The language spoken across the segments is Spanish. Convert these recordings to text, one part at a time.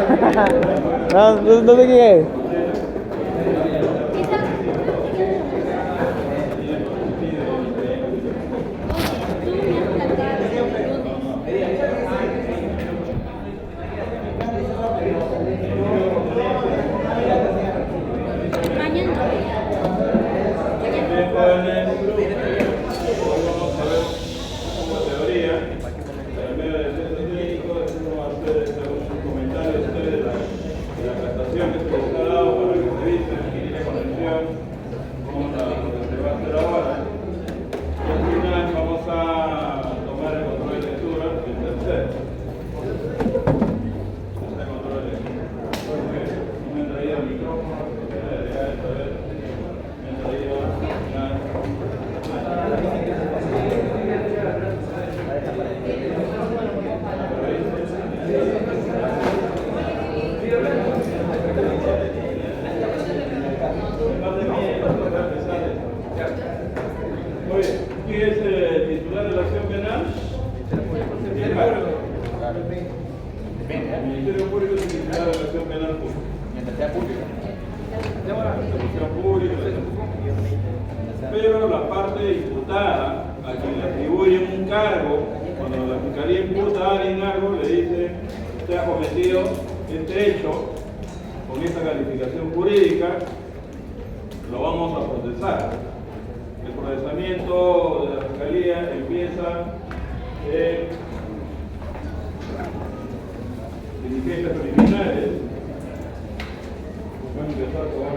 No sé quién es. ¿Quién es el titular de la acción penal? El Ministerio Público es el titular de la acción penal pública. Mientras sea pública. Pero la parte imputada, a quien le atribuyen un cargo, cuando la Fiscalía imputa a alguien algo, le dice: usted ha cometido este hecho con esta calificación jurídica, lo vamos a procesar. El procesamiento de la Fiscalía empieza en diligencias preliminares. Vamos a empezar con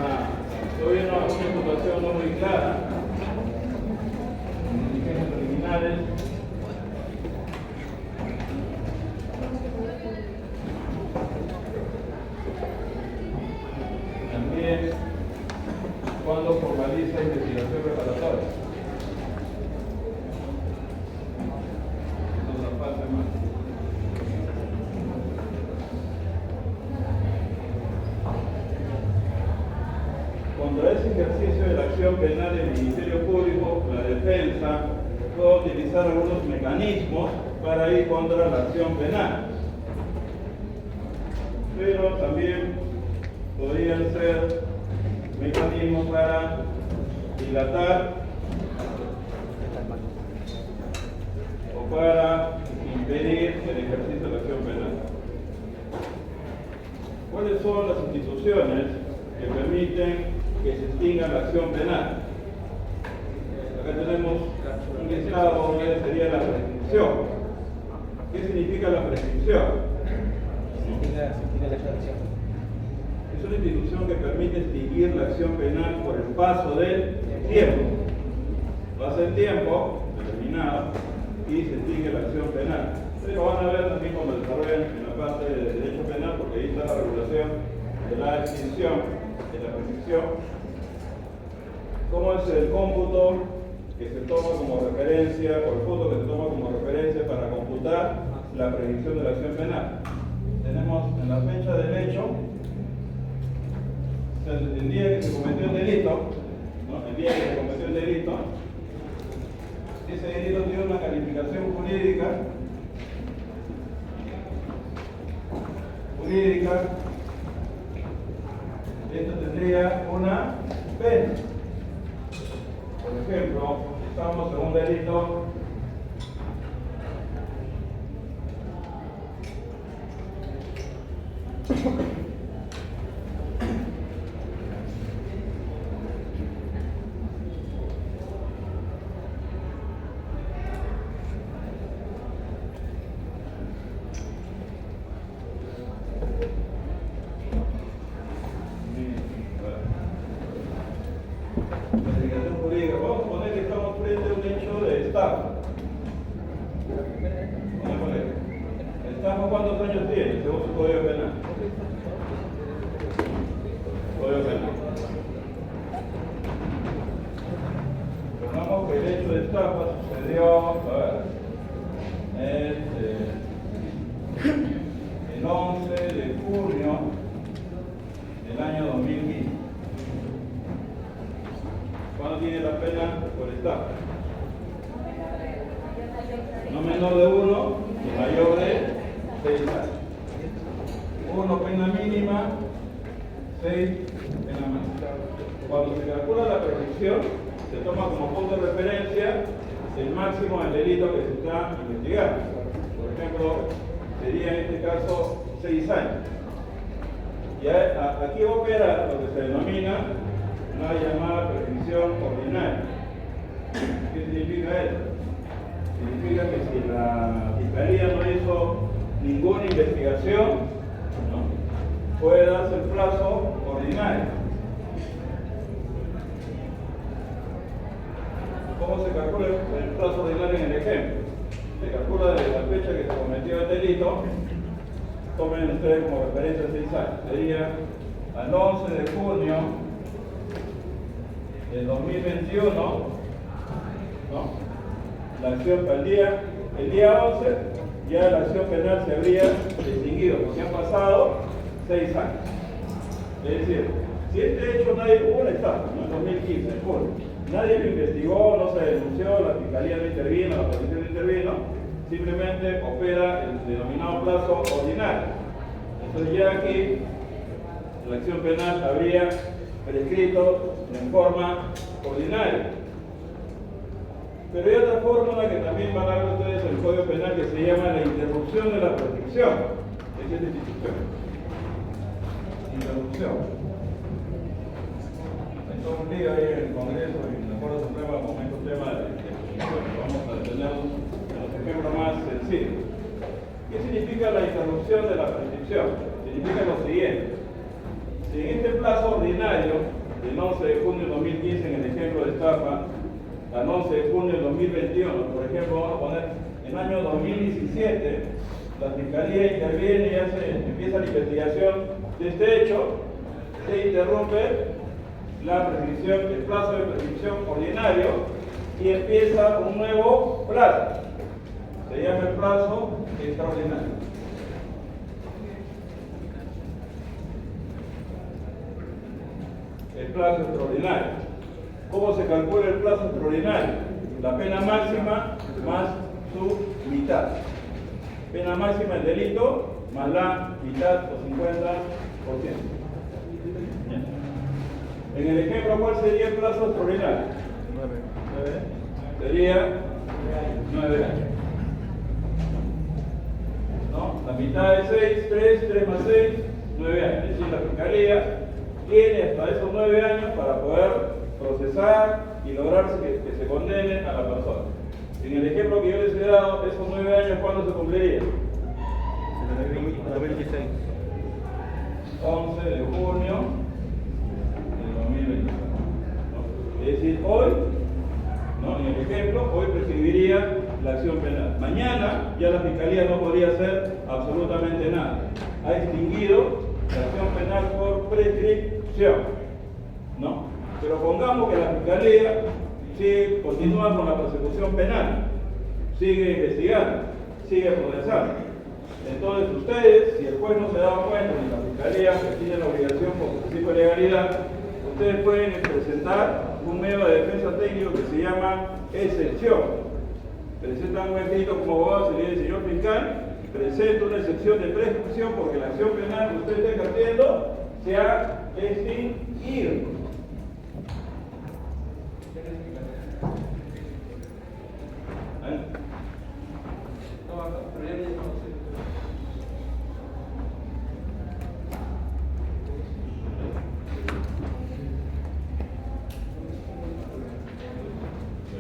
todavía no una imputación no muy clara. Diligencias preliminares. También cuando formaliza investigación preparatoria. Esa es la fase más. Contra ese ejercicio de la acción penal del Ministerio Público, la defensa puede utilizar algunos mecanismos para ir contra la acción penal. Pero también podrían ser mecanismos para dilatar o para impedir el ejercicio de la acción penal. ¿Cuáles son las instituciones que permiten que se extinga la acción penal? Acá tenemos un listado donde sería la prescripción. ¿Qué significa la prescripción? Es una institución que permite extinguir la acción penal por el paso del tiempo. Pasa el tiempo determinado y se extingue la acción penal. Ustedes lo van a ver también cuando desarrollen en la parte de derecho penal, porque ahí está la regulación de la extinción, de la prescripción. ¿Cómo es el cómputo que se toma como referencia, o el punto que se toma como referencia para computar la prescripción de la acción penal? Tenemos en la fecha del hecho, el día que se cometió el delito, ¿no? El día que se cometió el delito, ese delito tiene una calificación jurídica, esto tendría una pena. Por ejemplo, estamos en un delito verificación jurídica. Vamos a poner que estamos frente a un hecho de estafa. Vamos a poner. ¿Estafa cuántos años tiene según su código penal? Código penal. Supongamos que el hecho de estafa sucedió, el 11 de junio del año 2015. ¿Cuándo tiene la pena por estafa? No menor de 1 y mayor de 6 años. 1 pena 6 pena máxima. Cuando se calcula la prescripción, se toma como punto de referencia el máximo del delito que se está investigando. Por ejemplo, sería en este caso 6 años. Y aquí opera lo que se denomina una llamada prescripción ordinaria. ¿Qué significa eso? Significa que si la Fiscalía no hizo ninguna investigación, ¿no?, puede darse el plazo ordinario. ¿Cómo se calcula el plazo ordinario en el ejemplo? Se calcula desde la fecha que se cometió el delito. Tomen ustedes como referencia 6 años. Sería al 11 de junio del 2021, ¿no? La acción el día 11, ya la acción penal se habría extinguido, porque han pasado 6 años. Es decir, si este hecho hubo una estafa, ¿no?, en 2015, en julio, nadie lo investigó, no se denunció, la Fiscalía no intervino, la Policía no intervino, simplemente opera el denominado plazo ordinario. Entonces ya aquí la acción penal habría prescrito en forma ordinaria. Pero hay otra fórmula que también van a ver ustedes en el Código Penal que se llama la interrupción de la prescripción. Esa es la institución. Interrupción. Hay todo un lío ahí en el Congreso y en la Corte Suprema con estos temas de prescripción. Vamos a detener los ejemplos más sencillos. ¿Qué significa la interrupción de la prescripción? Significa lo siguiente. Si en este plazo ordinario, del 11 de junio de 2015, en el ejemplo de estafa, al 11 de junio de 2021, por ejemplo, vamos a poner en el año 2017, la Fiscalía interviene y empieza la investigación de este hecho, se interrumpe la prescripción, el plazo de prescripción ordinario y empieza un nuevo plazo. Se llama el plazo extraordinario. El plazo extraordinario. ¿Cómo se calcula el plazo extraordinario? La pena máxima más su mitad. Pena máxima del delito más la mitad o 50%. En el ejemplo, ¿cuál sería el plazo extraordinario? 9. Sería 9 años. ¿No? La mitad de 6, 3 más 6, 9 años. Es decir, la Fiscalía tiene hasta esos 9 años para poder procesar y lograr que se condene a la persona. En el ejemplo que yo les he dado, esos 9 años, ¿cuándo se cumplirían? 2016. 11 de junio del 2020. ¿No? Es decir, hoy, ¿no?, en el ejemplo, hoy prescribiría la acción penal. Mañana ya la Fiscalía no podría hacer absolutamente nada. Ha extinguido la acción penal por prescripción, ¿no? Pero pongamos que la Fiscalía continúa con la persecución penal, sigue investigando, sigue procesando. Entonces ustedes, si el juez no se da cuenta ni la Fiscalía, que tiene la obligación por principio de legalidad, ustedes pueden presentar un medio de defensa técnico que se llama excepción. Presentan un escrito como abogado, se le dice: señor fiscal, presento una excepción de prescripción porque la acción penal que usted está ejerciendo se ha extinguido.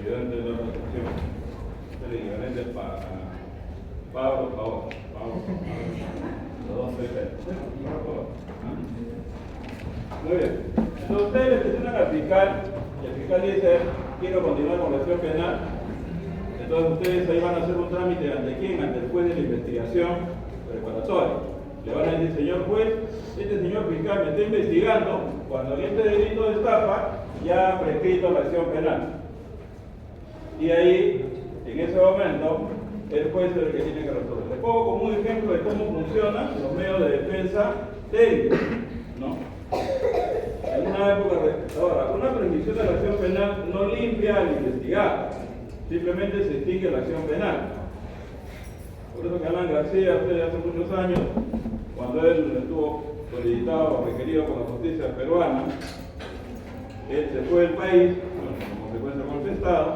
Ayudante de la protección, el equivalente para Pablo, los dos CP. Muy bien. Entonces ustedes le presentan al fiscal y el fiscal dice: quiero continuar con la acción penal. Entonces ustedes ahí van a hacer un trámite ¿ante quién? Ante el juez de la investigación preparatoria. Le van a decir: señor juez, este señor fiscal me está investigando cuando en este delito de estafa ya ha prescrito la acción penal. Y ahí, en ese momento, el juez es el que tiene que resolver. Les pongo como un ejemplo de cómo funcionan los medios de defensa técnicos, ¿no? En una época, ahora, una prescripción de la acción penal no limpia al investigado, simplemente se extingue la acción penal. Por eso que Alan García, hace muchos años, cuando él estuvo solicitado o requerido por la justicia peruana, él se fue del país, bueno, como consecuencia del golpe de Estado,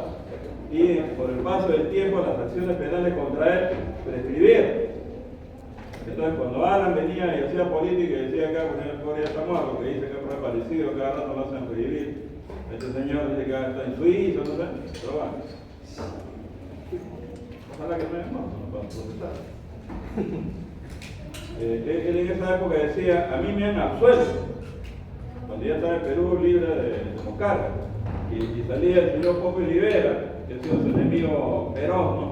y por el paso del tiempo las acciones penales contra él prescribieron. Entonces, cuando Alan venía y hacía política y decía que el Corea está muerto, que dice que fue aparecido, cada rato lo hacen revivir, este señor dice que está en Suiza, no sé, pero bueno. Ojalá que no es muerto, no para protestar. Él en esa época decía, a mí me han absuelto, cuando ya estaba en Perú libre de los cargos, y salía el señor Pope Rivera, que ha sido su enemigo feroz, ¿no?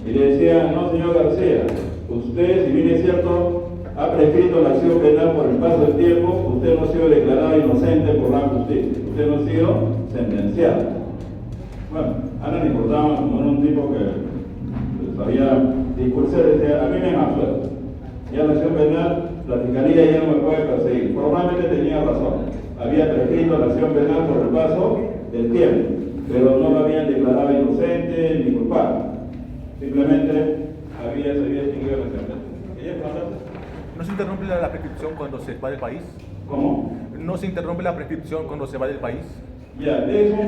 Y le decía, no, señor García, usted, si bien es cierto, ha prescrito la acción penal por el paso del tiempo, usted no ha sido declarado inocente por la justicia, usted no ha sido sentenciado. Bueno, a nadie le importaba, como era un tipo que sabía discursar, decía, a mí me han absuelto. Ya la acción penal, la fiscalía ya no me puede perseguir. Formalmente tenía razón, había prescrito la acción penal por el paso del tiempo, pero no lo habían declarado inocente ni culpable. Simplemente se había extinguido la acción penal. ¿Quería preguntarse? ¿No se interrumpe la prescripción cuando se va del país? ¿Cómo? ¿No se interrumpe la prescripción cuando se va del país? Ya, eso no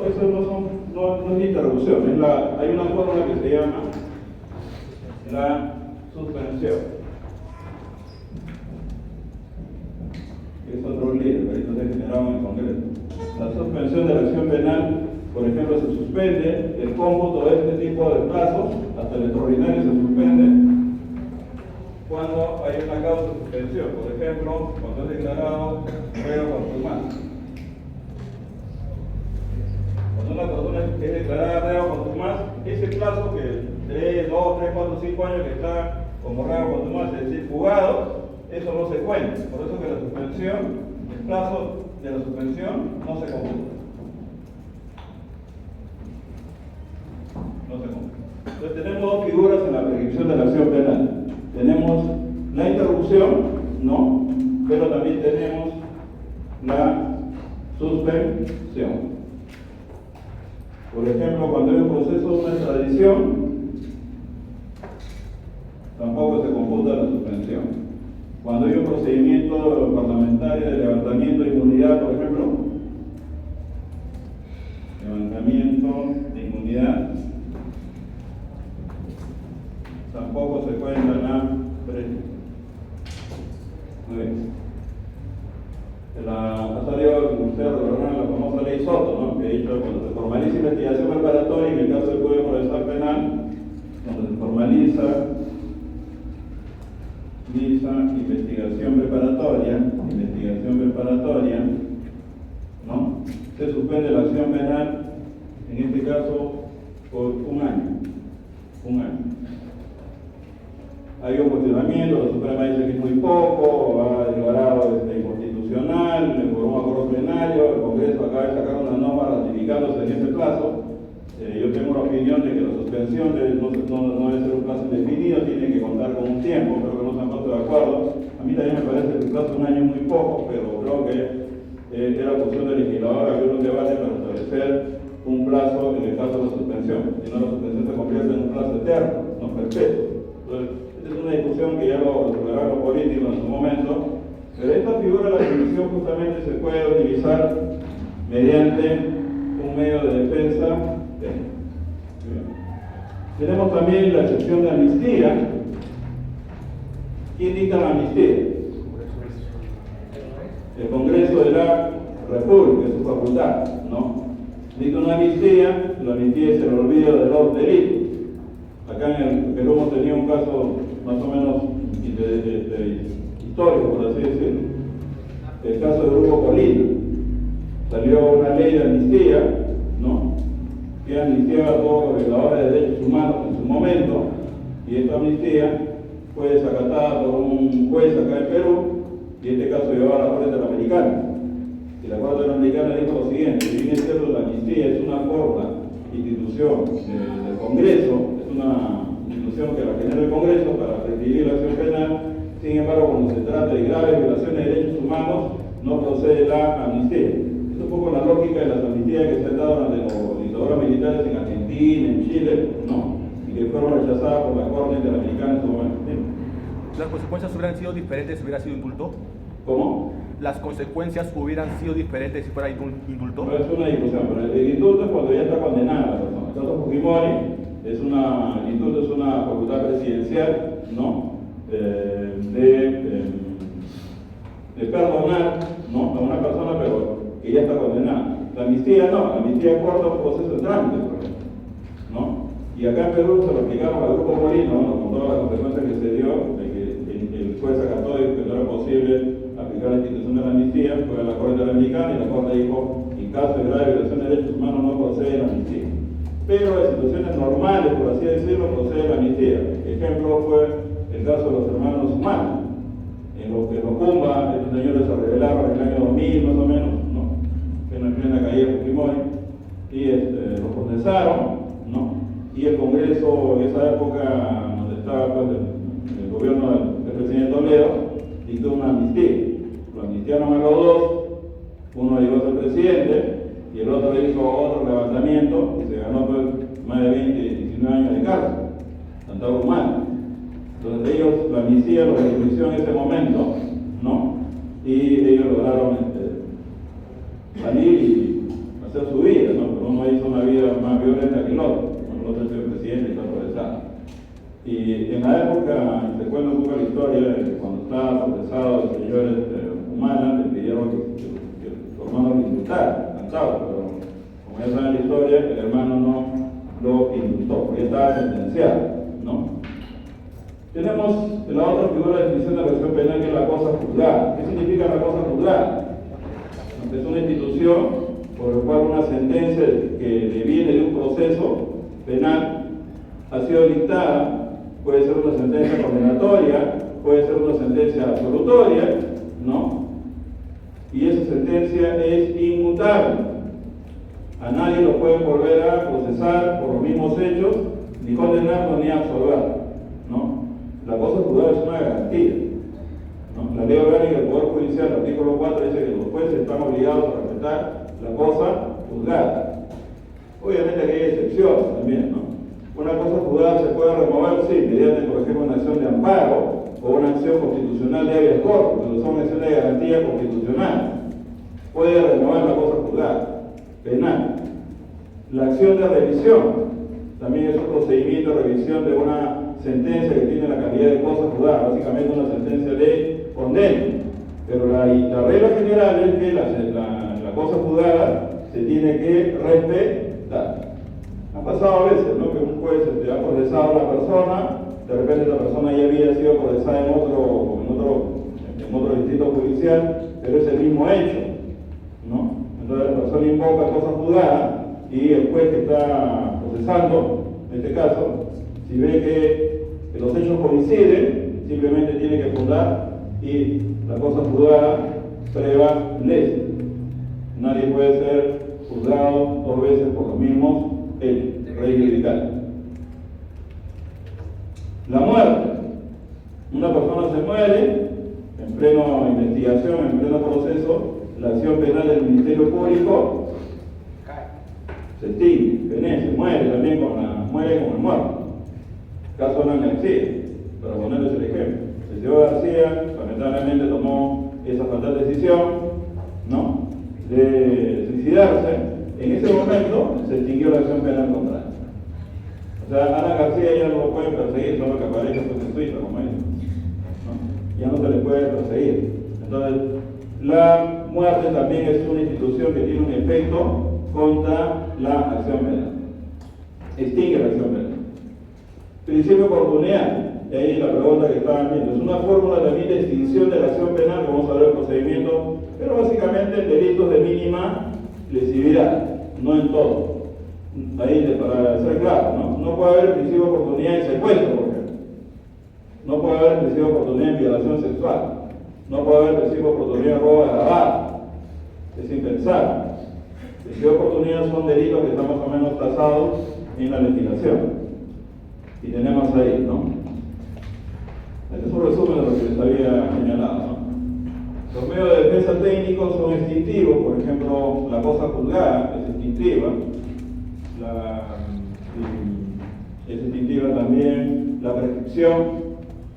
es interrupción. Hay una fórmula que se llama la suspensión. Es otro libro que ahorita se ha generado en el Congreso. La suspensión de la acción penal, por ejemplo, se suspende el cómputo de este tipo de plazos, hasta el extraordinario se suspende cuando hay una causa de suspensión. Por ejemplo, cuando es declarado reo consumado. Cuando una persona es declarada reo consumado, ese plazo que 3, 2, 3, 4, 5 años que está como reo consumado, es decir, fugado, eso no se cuenta. Por eso que la suspensión, el plazo de la suspensión no se computa. No se computa. Entonces tenemos dos figuras en la prescripción de la acción penal. Tenemos la interrupción, ¿no? Pero también tenemos la suspensión. Por ejemplo, cuando hay un proceso de una extradición, tampoco se computa la suspensión. Cuando hay un procedimiento parlamentario de levantamiento de inmunidad, por ejemplo, levantamiento de inmunidad, tampoco se cuenta la ha salido, ustedes recordarán la famosa ley Soto, ¿no? Que ha dicho cuando se formaliza investigación preparatoria, en el caso del Código Procesal Penal, cuando se formaliza investigación preparatoria, ¿no? Se suspende la acción penal, en este caso, por un año. Hay un cuestionamiento, la Suprema dice que es muy poco, ha declarado inconstitucional, por un acuerdo plenario, el Congreso acaba de sacar una norma ratificándose en ese plazo. Yo tengo la opinión de que la suspensión no debe ser un plazo indefinido, tiene que contar con un tiempo, creo que no se han puesto de acuerdo. A mí también me parece que el plazo de un año es muy poco, pero creo que era función del legislador abrir un debate para establecer un plazo en el caso de la suspensión. Si no, la suspensión se convierte en un plazo eterno, no perpetuo. Entonces, esta es una discusión que ya lo resolverán los políticos en su momento, pero esta figura de la suspensión justamente se puede utilizar mediante un medio de defensa. Tenemos también la excepción de amnistía. ¿Quién dicta la amnistía? El Congreso de la República, es su facultad, ¿no? Dicta una amnistía, la amnistía es el olvido de los delitos. Acá en el Perú hemos tenido un caso más o menos histórico, por así decirlo. El caso de Grupo Colina. Salió una ley de amnistía, ¿no? Que amnistiaba a todos los violadores de derechos humanos en su momento, y esta amnistía fue desacatada por un juez acá en Perú, y este caso llevó a la Corte Interamericana. Y la Corte Interamericana dijo lo siguiente: si bien es cierto, la amnistía es una forma, institución del Congreso, es una institución que la genera el Congreso para prescribir la acción penal, sin embargo, cuando se trata de graves violaciones de derechos humanos, no procede la amnistía. Es un poco la lógica de las amnistías que se han dado durante los dictaduras militares en Argentina, en Chile, ¿no? Y que fueron rechazadas por la Corte Interamericana en su momento. ¿Las consecuencias hubieran sido diferentes si hubiera sido indulto? ¿Cómo? ¿Las consecuencias hubieran sido diferentes si fuera indulto? No es una discusión, pero el indulto es cuando ya está condenada la persona. El caso Fujimori el indulto es una facultad presidencial, ¿no? De perdonar, ¿no?, a una persona, pero que ya está condenada. La amnistía no, la amnistía corta un proceso de trámite, por ejemplo, ¿no? Y acá en Perú se lo explicamos al Grupo Molino, ¿no?, con todas las consecuencias que se dio, de que el juez acató y que no era posible aplicar la institución de la amnistía, fue a la Corte Interamericana y la Corte dijo, en caso de grave violación de derechos humanos no procede la amnistía. Pero en situaciones normales, por así decirlo, procede la amnistía. Ejemplo fue el caso de los hermanos humanos. En Locumba, estos señores se rebelaron en el año 2000 más o menos, ¿no?, en plena caída de Fujimori, y los procesaron, ¿no?, y el Congreso en esa época, donde estaba pues, el gobierno del presidente Toledo, dictó una amnistía. Lo amnistiaron a los dos, uno llegó a ser presidente y el otro hizo otro levantamiento y se ganó pues, más de 20, 19 años de cárcel, tanto humano. Entonces ellos, la amnistía lo reconoció en ese momento, ¿no?, y ellos lograron salir y hacer su vida, ¿no?, pero uno hizo una vida más violenta que el otro. El otro es el presidente y está procesado. Y en la época, se cuenta un poco la historia, cuando estaba procesado el señor Humala, le pidieron que su hermano lo indultara, cansado, pero como ya saben la historia, el hermano no lo indultó, porque estaba sentenciado, ¿no? Tenemos la otra figura de definición de la acción penal, que es la cosa juzgada. ¿Qué significa la cosa juzgada? Es una institución por la cual una sentencia que deviene de un proceso penal ha sido dictada. Puede ser una sentencia condenatoria, puede ser una sentencia absolutoria, ¿no? Y esa sentencia es inmutable. A nadie lo pueden volver a procesar por los mismos hechos, ni condenarlo ni absolverlo, ¿no? La cosa juzgada es una garantía, ¿no? La ley orgánica del Poder Judicial, el artículo 4, dice que los jueces están obligados a respetar la cosa juzgada. Obviamente aquí hay excepciones también, ¿no? Una cosa juzgada se puede remover, sí, mediante, por ejemplo, una acción de amparo o una acción constitucional de habeas corpus, cuando son acciones de garantía constitucional. Puede remover la cosa juzgada, penal. La acción de revisión también es un procedimiento de revisión de una sentencia que tiene la calidad de cosa juzgada, básicamente una sentencia de condena. Pero la regla general es que la cosa juzgada se tiene que respetar. Ha pasado a veces, ¿no?, que un juez ha procesado a la persona, de repente la persona ya había sido procesada en otro distrito judicial, pero es el mismo hecho, ¿no? Entonces la persona invoca cosa juzgada y el juez que está procesando, en este caso, si ve que los hechos coinciden, simplemente tiene que fundar y la cosa juzgada prevalece. Nadie puede ser juzgado dos veces por los mismos hechos. Reivindicar. La muerte. Una persona se muere en plena investigación, en pleno proceso, la acción penal del Ministerio Público se extingue, fenece, muere también muere con el muerto. Caso de Alan García, para ponerles el ejemplo. El señor García lamentablemente tomó esa fatal decisión, ¿no?, de suicidarse. En ese momento se extinguió la acción penal contra él. O sea, Alan García ya no lo pueden perseguir, solo que aparece pues en Suiza, como ellos, ¿no? Ya no se le puede perseguir. Entonces, la muerte también es una institución que tiene un efecto contra la acción penal. Extingue la acción penal. Principio de oportunidad. Y ahí la pregunta que estaban viendo. Es una fórmula también de extinción de la acción penal, que vamos a ver el procedimiento, pero básicamente en delitos de mínima lesividad, no en todo. Ahí, para ser claro, ¿no? No puede haber principio de oportunidad en secuestro, por ejemplo. No puede haber principio de oportunidad en violación sexual. No puede haber principio de oportunidad en robo agravado. Es impensable. Principio de oportunidad son delitos que están más o menos tasados en la legislación. Y tenemos ahí, ¿no? Este es un resumen de lo que les había señalado, ¿no? Los medios de defensa técnicos son extintivos, por ejemplo, la cosa juzgada es extintiva, es extintiva también la prescripción,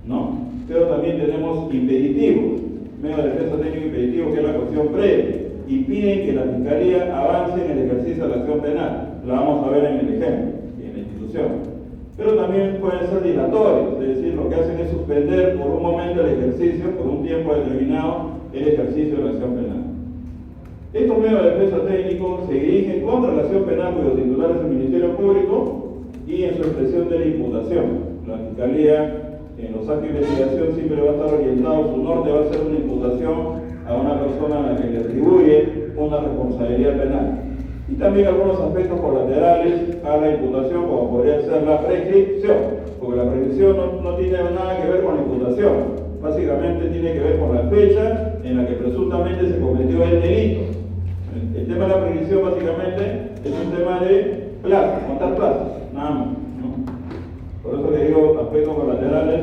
¿no? pero también tenemos impeditivos, medio de defensa técnico impeditivo, que es la cuestión previa, y piden que la Fiscalía avance en el ejercicio de la acción penal. La vamos a ver en el ejemplo y en la institución. Pero también pueden ser dilatorios, es decir, lo que hacen es suspender por un momento el ejercicio, por un tiempo determinado, el ejercicio de la acción penal. Estos medios de defensa técnico se dirigen contra la acción penal cuyo titular es el Ministerio Público y en su expresión de la imputación. La Fiscalía en los actos de investigación siempre va a estar orientado, su norte va a ser una imputación a una persona a la que le atribuye una responsabilidad penal. Y también algunos aspectos colaterales a la imputación, como podría ser la prescripción, porque la prescripción no tiene nada que ver con la imputación, básicamente tiene que ver con la fecha en la que presuntamente se cometió el delito. El tema de la prescripción básicamente es un tema de plazo, contar plazos, nada más, ¿no? Por eso le digo aspectos colaterales.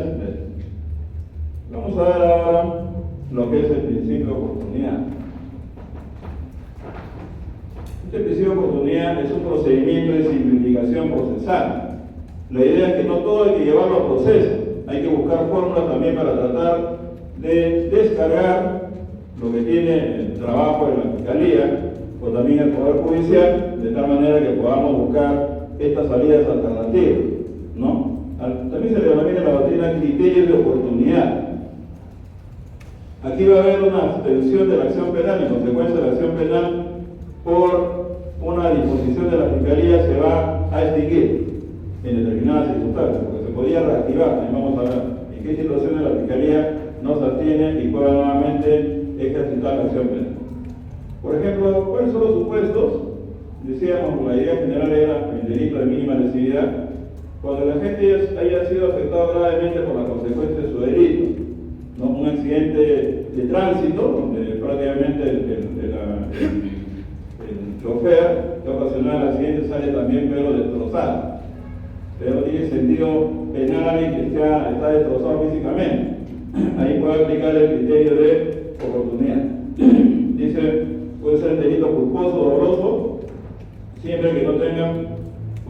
Vamos a ver ahora lo que es el principio de oportunidad. Este principio de oportunidad es un procedimiento de simplificación procesal. La idea es que no todo hay que llevarlo a proceso, hay que buscar fórmulas también para tratar de descargar lo que tiene el trabajo de la Fiscalía o también el Poder Judicial, de tal manera que podamos buscar estas salidas alternativas, ¿no? También se le denomina la doctrina criterios de oportunidad. Aquí va a haber una abstención de la acción penal, y en consecuencia de la acción penal por una disposición de la Fiscalía se va a extinguir en determinadas circunstancias, porque se podía reactivar. Ahí vamos a ver en qué situaciones la Fiscalía no se abstiene y pueda nuevamente ejercitar la acción penal. Por ejemplo, ¿cuáles son los supuestos? Decíamos, la idea general era el delito de mínima lesividad, cuando la gente haya sido afectado gravemente por la consecuencia de su delito, ¿no? Un accidente de tránsito, donde prácticamente el chofer que ocasionó el accidente sale también pero destrozado. Pero tiene sentido penal y que está destrozado físicamente. Ahí puede aplicar el criterio de oportunidad. Dice, puede ser delito culposo o doloso, siempre que no tengan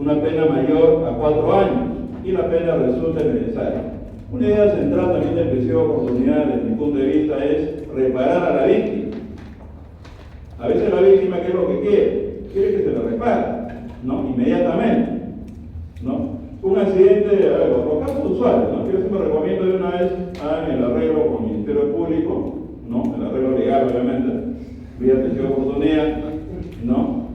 una pena mayor a 4 años y la pena resulte necesaria. Una idea central también del principio de oportunidad, desde mi punto de vista, es reparar a la víctima. A veces la víctima, ¿qué es lo que quiere? Quiere que se le repare, ¿no? Inmediatamente, ¿no? Un accidente, a ver, los casos usuales, ¿no? Yo siempre recomiendo de una vez hagan el arreglo con el Ministerio Público, ¿no? El arreglo legal, obviamente, vía principio de oportunidad, ¿no?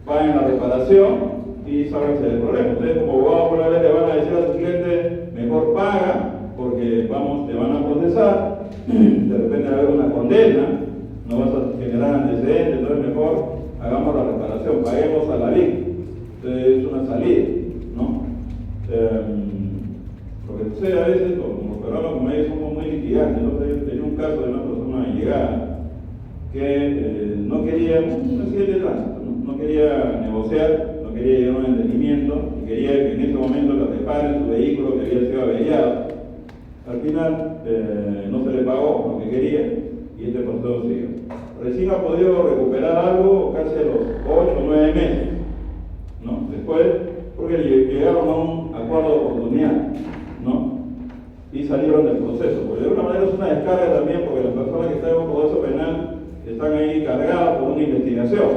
Paguen la reparación y sálganse del problema. Ustedes como abogados por la vez le van a decir a su cliente, mejor paga, porque te van a procesar, de repente va a haber una condena, no vas a generar antecedentes, entonces mejor hagamos la reparación, paguemos a la víctima. Entonces es una salida, ¿no? Lo que sucede a veces, como los peruanos como ellos somos muy litigantes, ¿no? Tenía un caso de una persona llegada que no quería, un accidente de tránsito, no quería negociar, no quería llegar a un entendimiento y quería que en ese momento le reparen su vehículo que había sido averiado. Al final no se le pagó lo que quería y este proceso siguió. Recién ha podido recuperar algo casi a los 8 o 9 meses, ¿no? Después, porque llegaron a un acuerdo de oportunidad, ¿no? Y salieron del proceso. Porque de alguna manera es una descarga también, porque las personas que están en un proceso penal están ahí cargadas por una investigación.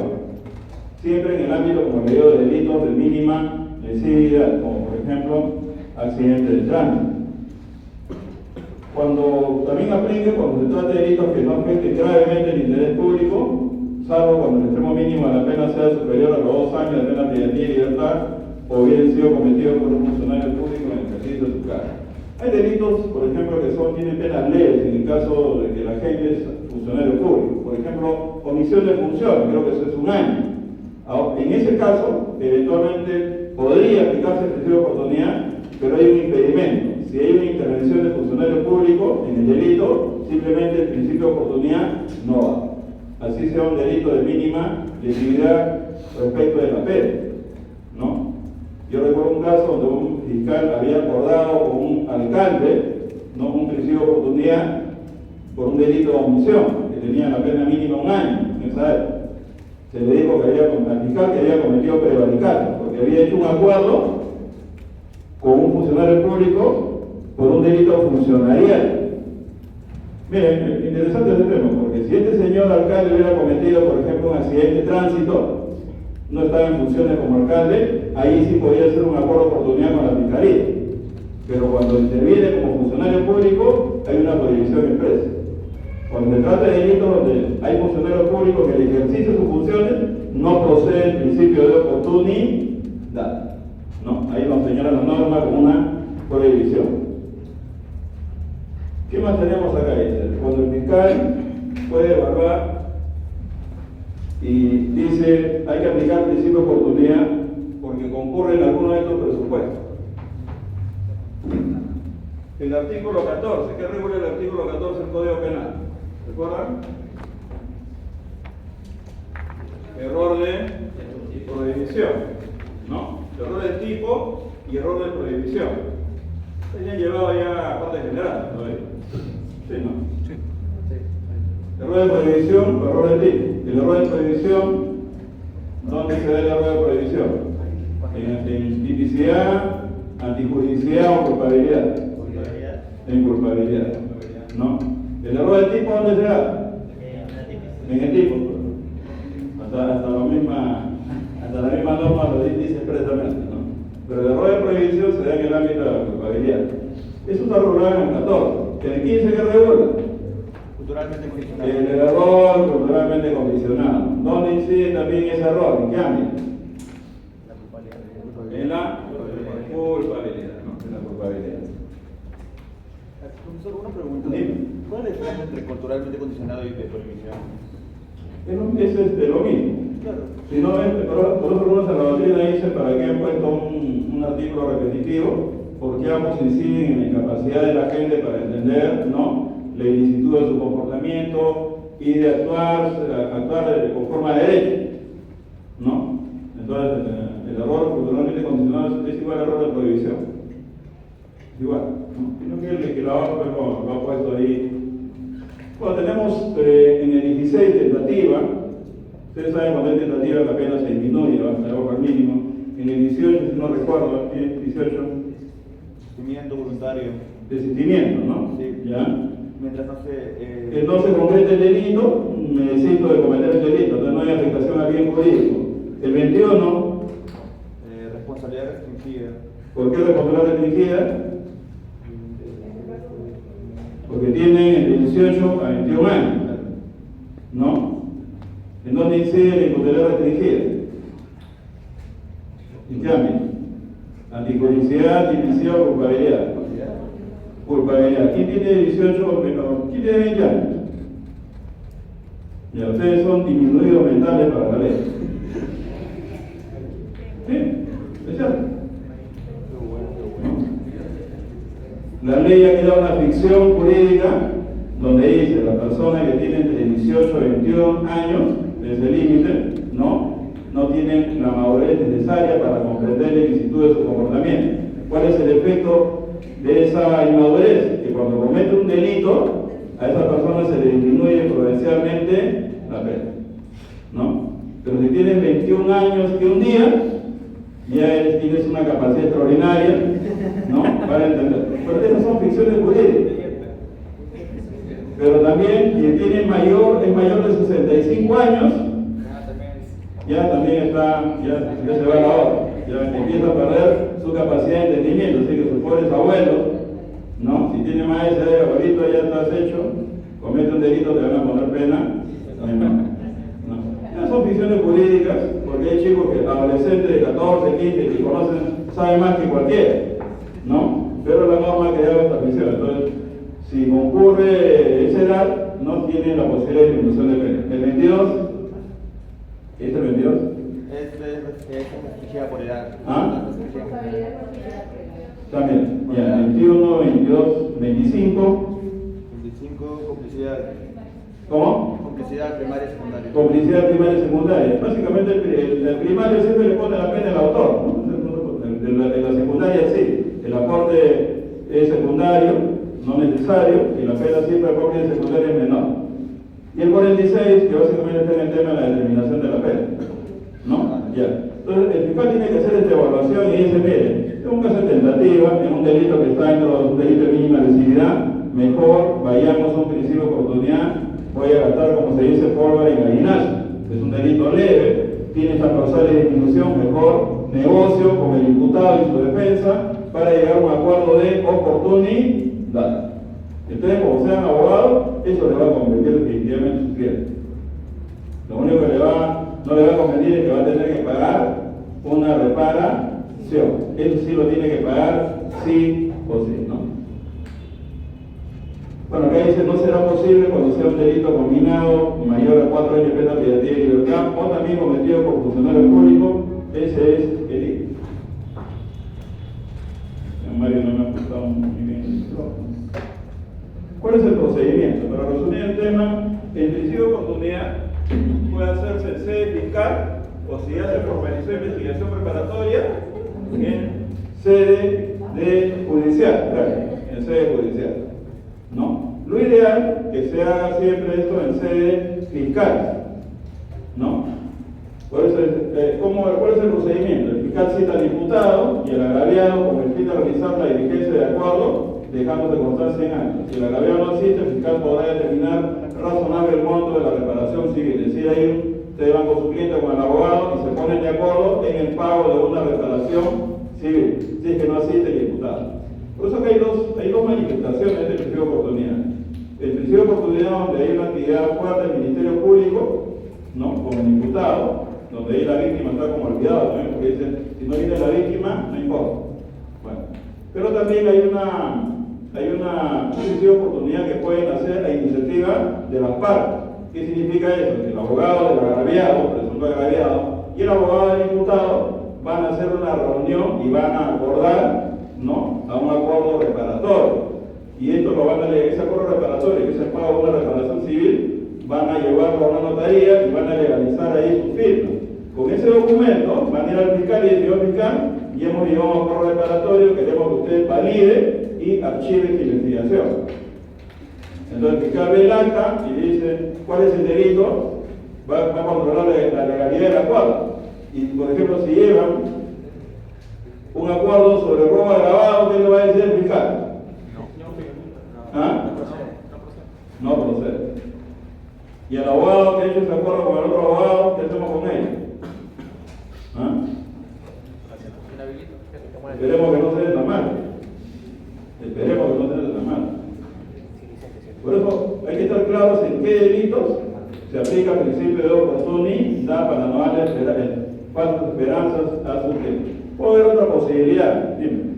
Siempre en el ámbito, como le digo, de delitos de mínima lesividad, como por ejemplo accidentes de tránsito. Cuando también aplique, cuando se trata de delitos que no afecten gravemente el interés público, salvo cuando el extremo mínimo de la pena sea superior a los 2 años de pena privativa de libertad o hubieran sido cometidos por un funcionario público en el ejercicio de su cargo. Hay delitos, por ejemplo, que tienen penas leves en el caso de que la gente es funcionario público. Por ejemplo, omisión de función, creo que eso es 1 año. En ese caso, eventualmente podría aplicarse el principio de oportunidad, pero hay un impedimento. Si hay una intervención del funcionario público en el delito, simplemente el principio de oportunidad no va. Así sea un delito de mínima lesividad respecto de la pena, ¿no? Yo recuerdo un caso donde un fiscal había acordado con un alcalde, ¿no? Un principio de oportunidad por un delito de omisión, que tenía la pena mínima 1 año en esa época. Se le dijo que al fiscal que había cometido prevaricato, porque había hecho un acuerdo con un funcionario público por un delito funcionarial, Miren, interesante este tema, porque si este señor alcalde hubiera cometido, por ejemplo, un accidente de tránsito, no estaba en funciones como alcalde, ahí sí podía ser un acuerdo de oportunidad con la fiscalía. Pero cuando interviene como funcionario público, hay una prohibición expresa. Cuando se trata de delitos donde hay funcionarios públicos que el ejercicio de sus funciones no procede el principio de oportunidad. ¿No? Ahí nos señala la norma como una prohibición. ¿Qué más tenemos acá? Cuando el fiscal puede evaluar y dice hay que aplicar el principio de oportunidad porque concurre en alguno de estos presupuestos. El artículo 14, ¿qué regula el artículo 14 del Código Penal? ¿Recuerdan? Error de prohibición, ¿no? Error de tipo y error de prohibición. Tenían llevado ya a parte general, ¿no? Sí, ¿no? Sí. Error de prohibición o error de tipo. El error de prohibición, ¿dónde se da el error de prohibición? En tipicidad, antijuridicidad o culpabilidad. En culpabilidad, ¿no? El error de tipo, ¿dónde se da? En el tipo. Hasta la misma norma lo dice expresamente, ¿no? Pero el error de prohibición se da en el ámbito de la culpabilidad. Eso está regulado en el 14. ¿En el 15 qué regula? Culturalmente condicionado. El error culturalmente condicionado. ¿Dónde incide también ese error? ¿En qué ámbito? En la culpabilidad, ¿no? En la culpabilidad. Profesor, una pregunta. Dime. ¿Cuál es la diferencia entre culturalmente condicionado y de prohibición? Es lo mismo. Claro. Si no, por otro lado, la doctrina dice para qué han puesto un artículo repetitivo, porque ambos inciden en la incapacidad de la gente para entender, ¿no?, la ilicitud de su comportamiento y de actuar conforme a derecho, ¿no? Entonces, el error culturalmente condicionado es igual al error de prohibición. Es igual, ¿no? Sino que el legislador lo ha puesto ahí. Bueno, tenemos en el 16 tentativa. Ustedes saben cuando hay tentativa la pena se disminuye, va al mínimo. En el 18, si no recuerdo, ¿qué es 18? Desistimiento voluntario. Desistimiento, ¿no? Sí. ¿Ya? Mientras no se... Que no se concrete el delito, me desisto de cometer el delito, entonces no hay afectación al bien jurídico. El 21, responsabilidad restringida. ¿por qué responsabilidad restringida? Porque tienen de 18 a 21 años, ¿no? ¿En dónde incide la imputabilidad restringida? ¿En qué ámbito? Anticulpabilidad, tipicidad o culpabilidad. Culpabilidad. ¿Quién tiene 18 o menos? ¿Quién tiene 20 años? Ya, ustedes son disminuidos mentales para la ley. ¿Sí? ¿Es cierto? La ley ha creado una ficción jurídica donde dice la persona que tiene entre 18 y 21 años, desde el límite, no tiene la madurez necesaria para comprender la ilicitud de su comportamiento. ¿Cuál es el efecto de esa inmadurez? Que cuando comete un delito, a esa persona se le disminuye prudencialmente la pena, ¿no? Pero si tienes 21 años y un día, ya tienes una capacidad extraordinaria, ¿no?, para entender. Pero estas son ficciones jurídicas. Pero también quien tiene es mayor de 65 años, ya también ya se va a la hora, ya empieza a perder su capacidad de entendimiento, así que sus pobres abuelos, ¿no?, si tiene más de esa edad, abuelito, ya estás hecho, comete un delito, te van a poner pena, ¿no? Ya son ficciones jurídicas, porque hay chicos adolescentes de 14, 15, que saben más que cualquiera, ¿no? Pero la norma ha creado esta ficción, entonces, si concurre esa edad, no tiene la posibilidad de disminución de pena. El 22, ¿este es el 22? Es restringida por edad. ¿Ah? También, ya, 21, 22, 25. 25, complicidad. ¿Cómo? Complicidad primaria y secundaria. Complicidad primaria y secundaria. Básicamente, el primario siempre le pone la pena al autor, ¿no? En la secundaria sí, el aporte es secundario, no necesario, y la pena siempre acorde de secundaria es menor. Y el 46, que básicamente está en el tema de la determinación de la pena, ¿no? Ya. Entonces, el fiscal tiene que hacer esta evaluación y dice, mire, es un caso de tentativa, es un delito que está dentro de un delito de mínima lesividad, mejor vayamos a un principio de oportunidad. Voy a gastar, como se dice, pólvora en gallinazo. Es un delito leve, tiene estas causales de disminución, mejor negocio con el imputado y su defensa para llegar a un acuerdo de oportunidad. Entonces, como sean abogados, eso le va a convertir definitivamente en su cliente. Lo único que no le va a convenir es que va a tener que pagar una reparación. Eso sí lo tiene que pagar sí o sí, ¿no? Bueno, acá dice, no será posible cuando sea un delito combinado mayor a 4 años de pena privativa de libertad o también cometido por funcionario público. Ese es el delito. Mario no me ha gustado muy bien el micrófono. ¿Cuál es el procedimiento? Para resumir el tema, el principio de oportunidad puede hacerse en sede fiscal o si hace por organización de investigación preparatoria en sede de judicial, claro, en sede judicial, ¿no? Lo ideal que se haga siempre esto en sede fiscal, ¿no? ¿Cuál es el procedimiento? El fiscal cita al imputado y el agraviado con el fin de realizar la diligencia de acuerdo, dejando de constancia en acta. Si el agraviado no asiste, el fiscal podrá determinar razonable el monto de la reparación civil. Es decir, ahí ustedes van con su cliente, con el abogado y se ponen de acuerdo en el pago de una reparación civil, si es que no asiste el imputado. Por eso que hay dos manifestaciones de este principio de oportunidad. El principio de oportunidad donde hay una actividad fuerte del Ministerio Público, ¿no? Con el imputado, donde ahí la víctima está como olvidada también, porque dicen, si no viene la víctima, no importa. Bueno, pero también hay un principio de oportunidad que pueden hacer a iniciativa de las partes. ¿Qué significa eso? Que el abogado del agraviado, presunto agraviado, y el abogado del imputado van a hacer una reunión y van a acordar, ¿no?, a un acuerdo reparatorio. Y esto lo van a leer, ese acuerdo reparatorio, que es el pago de una reparación civil, van a llevarlo a una notaría y van a legalizar ahí su firma. Con ese documento van a ir al fiscal y decir, señor fiscal, y hemos llegado a un acuerdo reparatorio, queremos que usted valide y archive esta investigación. Entonces el fiscal ve el acta y dice, ¿cuál es el delito? Va a controlar la legalidad del acuerdo. Y por ejemplo, si llevan un acuerdo sobre robo agravado, ¿qué le va a decir el fiscal? ¿Ah? No procede. Y el abogado que ha hecho ese acuerdo con el otro abogado, ¿qué hacemos con él? ¿Ah? Esperemos que no se den mal. Esperemos que no se den mal. Por eso hay que estar claros en qué delitos se aplica el principio de oportunidad para no darle falsas esperanzas a su gente. Puede haber otra posibilidad. Dime.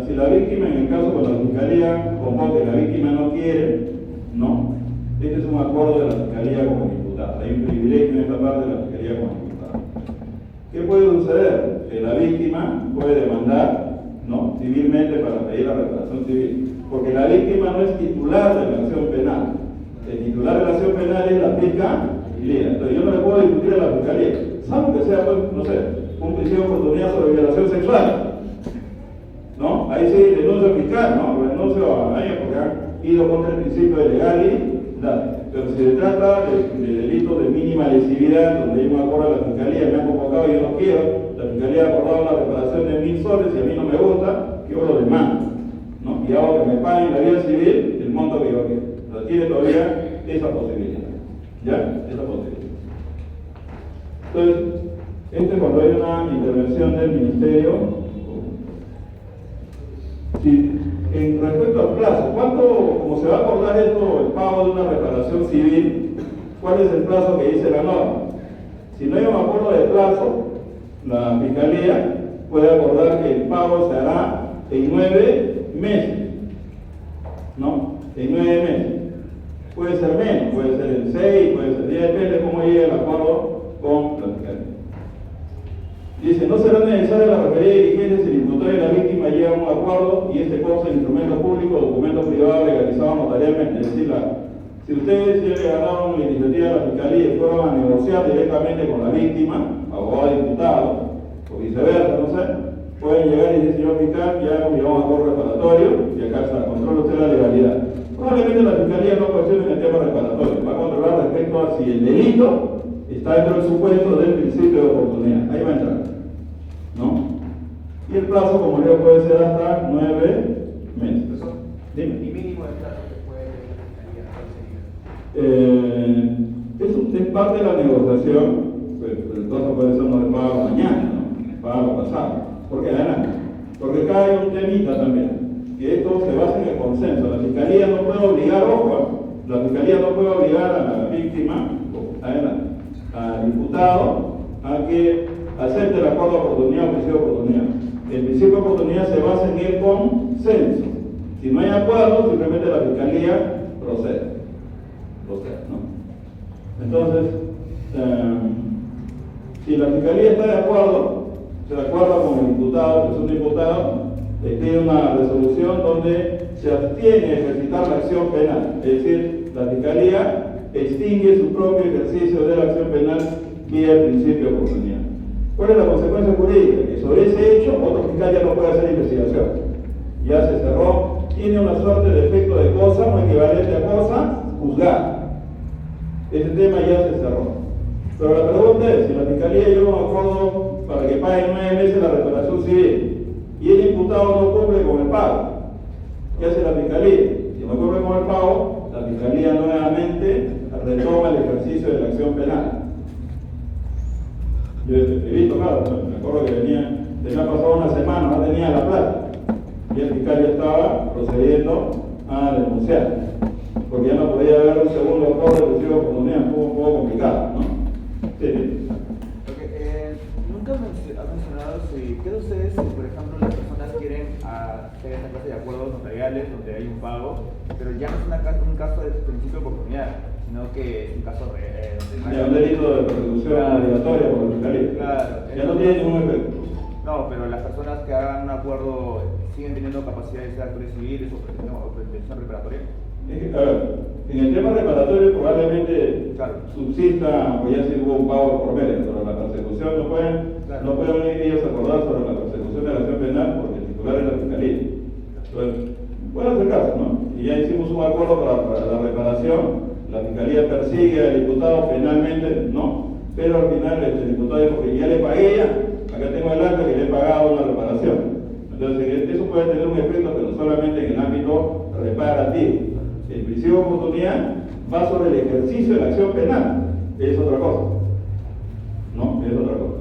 Si la víctima, en el caso con la fiscalía convoque, la víctima no quiere, ¿no? Este es un acuerdo de la fiscalía con el imputado. Hay un privilegio en esta parte de la fiscalía con el imputado. ¿Qué puede suceder? Que la víctima puede demandar, ¿no?, civilmente para pedir la reparación civil. Porque la víctima no es titular de la acción penal. El titular de la acción penal es la fiscalía. Entonces yo no le puedo discutir a la fiscalía, salvo que sea, pues, no sé, un principio de oportunidad sobre violación sexual, ¿no? Ahí sí denuncio al fiscal, ¿no? Renuncio a ellos porque han ido contra el principio de legalidad. Pero si se trata de delitos de mínima lesividad, donde hay un acuerdo de la fiscalía, me han convocado y yo no quiero, la fiscalía ha acordado la reparación de 1.000 soles y a mí no me gusta, yo lo demando, ¿no? Y hago que me paguen la vía civil el monto que yo quiero. Pero tiene todavía esa posibilidad, ¿ya? Esa posibilidad. Entonces, esto es cuando hay una intervención del Ministerio. Sí, en respecto al plazo, ¿cuánto, como se va a acordar esto, el pago de una reparación civil, cuál es el plazo que dice la norma? Si no hay un acuerdo de plazo, la Fiscalía puede acordar que el pago se hará en 9 meses, ¿no? En 9 meses. Puede ser menos, puede ser en 6, puede ser 10, depende de cómo llegue el acuerdo con la Fiscalía. Dice, no será necesaria la referida diligencia si el imputado y la víctima llegan a un acuerdo y este consta en instrumento público o documento privado legalizado notarialmente. Es decir, si ustedes ya le ganaron la iniciativa de la Fiscalía y fueron a negociar directamente con la víctima, abogado y imputado, o viceversa, no sé, pueden llegar y decir, señor fiscal, ya hemos llegado a un acuerdo reparatorio y acá está, controla usted la legalidad. Probablemente si el delito está dentro del supuesto del principio de oportunidad. Ahí va a entrar, ¿no? Y el plazo, como digo, puede ser hasta 9 meses. Dime. ¿Y mínimo de plazo que puede tener? Es parte de la negociación, pues, el plazo puede ser no de pago mañana, ¿no? Pago pasado. ¿Por qué? Adelante. Porque acá hay un temita también, que esto se basa en el consenso. La Fiscalía no puede obligar, ojo, la Fiscalía no puede obligar a la víctima, adelante, al imputado, a que acepte el acuerdo de oportunidad o principio de oportunidad. El principio de oportunidad se basa en el consenso. Si no hay acuerdo, simplemente la Fiscalía procede, ¿no? Entonces, si la Fiscalía está de acuerdo, se acuerda con el imputado, presunto imputado, pide una resolución donde se abstiene de ejercitar la acción penal. Es decir, la Fiscalía extingue su propio ejercicio de la acción penal vía el principio de oportunidad. ¿Cuál es la consecuencia jurídica? Que sobre ese hecho, otro fiscal ya no puede hacer investigación. Ya se cerró, tiene una suerte de efecto de cosa, o equivalente a cosa, juzgar. Ese tema ya se cerró. Pero la pregunta es, si la Fiscalía lleva un acuerdo para que pague 9 meses la reparación civil y el imputado no cumple con el pago, ¿qué hace la Fiscalía? Si no cumple con el pago, la Fiscalía nuevamente retoma el ejercicio de la acción penal. Yo he visto, claro, me acuerdo que tenía pasado una semana, no tenía la plata, y el fiscal ya estaba procediendo a denunciar, porque ya no podía haber un segundo acuerdo de principio de oportunidad, un poco complicado, ¿no? Sí. Okay, nunca has mencionado qué de ustedes, si por ejemplo las personas quieren hacer esta clase de acuerdos notariales donde hay un pago, pero ya no es un caso de principio de oportunidad, sino que es un caso donde un delito de persecución obligatoria por la Fiscalía. Claro. Ya no tiene ningún efecto. No, pero las personas que hagan un acuerdo siguen teniendo capacidad de ser actores civiles o pretensión reparatoria. A ver, en el tema reparatorio probablemente subsista, o ya si hubo un pago por medio, pero la persecución no pueden ellos acordar sobre la persecución de la acción penal porque el titular es la Fiscalía. Entonces, puede hacer caso, ¿no? Y ya hicimos un acuerdo para la reparación, la Fiscalía persigue al imputado penalmente, no, pero al final el imputado dijo que ya le pagué acá tengo el acta que le he pagado una reparación. Entonces, eso puede tener un efecto, pero solamente en el ámbito reparativo. El principio de oportunidad va sobre el ejercicio de la acción penal, es otra cosa, ¿no? Es otra cosa.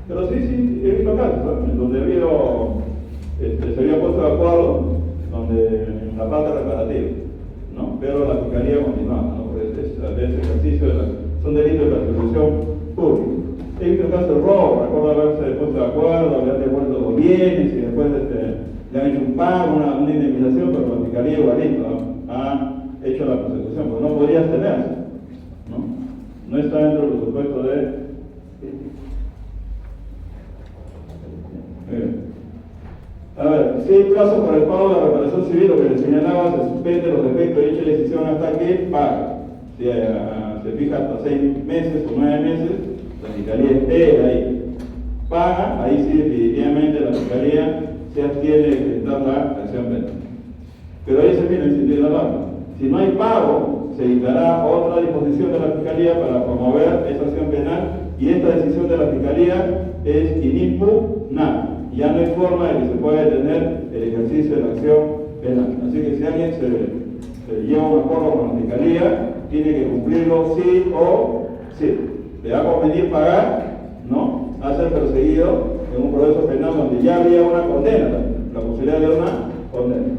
Pero sí, he visto casos, ¿no? En donde se había puesto de acuerdo, en la parte reparativa, ¿no? Pero la Fiscalía continuaba, ¿no? Por ese ejercicio son delitos de persecución pública. He visto casos de robo, recuerdo haberse puesto de acuerdo, haber devuelto los bienes y después le han hecho un pago, una indemnización, pero la Fiscalía igualito, ¿no? Ha hecho la persecución, porque no podría abstenerse, ¿no? No está dentro del presupuesto de... A ver, si hay plazo para el pago de la reparación civil, lo que le señalaba, se suspende los efectos de dicha decisión hasta que paga. Si se fija hasta 6 meses o 9 meses, la Fiscalía espera ahí. Paga, ahí sí definitivamente la Fiscalía se abstiene de ejecutar la acción penal. Pero ahí se viene el sentido de la norma. Si no hay pago, se dictará otra disposición de la Fiscalía para promover esa acción penal y esta decisión de la Fiscalía es inimpugnable. Ya no hay forma de que se pueda detener el ejercicio de la acción penal. Así que si alguien se lleva un acuerdo con la Fiscalía, tiene que cumplirlo sí o sí. Le va a convenir pagar, ¿no? A ser perseguido en un proceso penal donde ya había una condena, la posibilidad de una condena.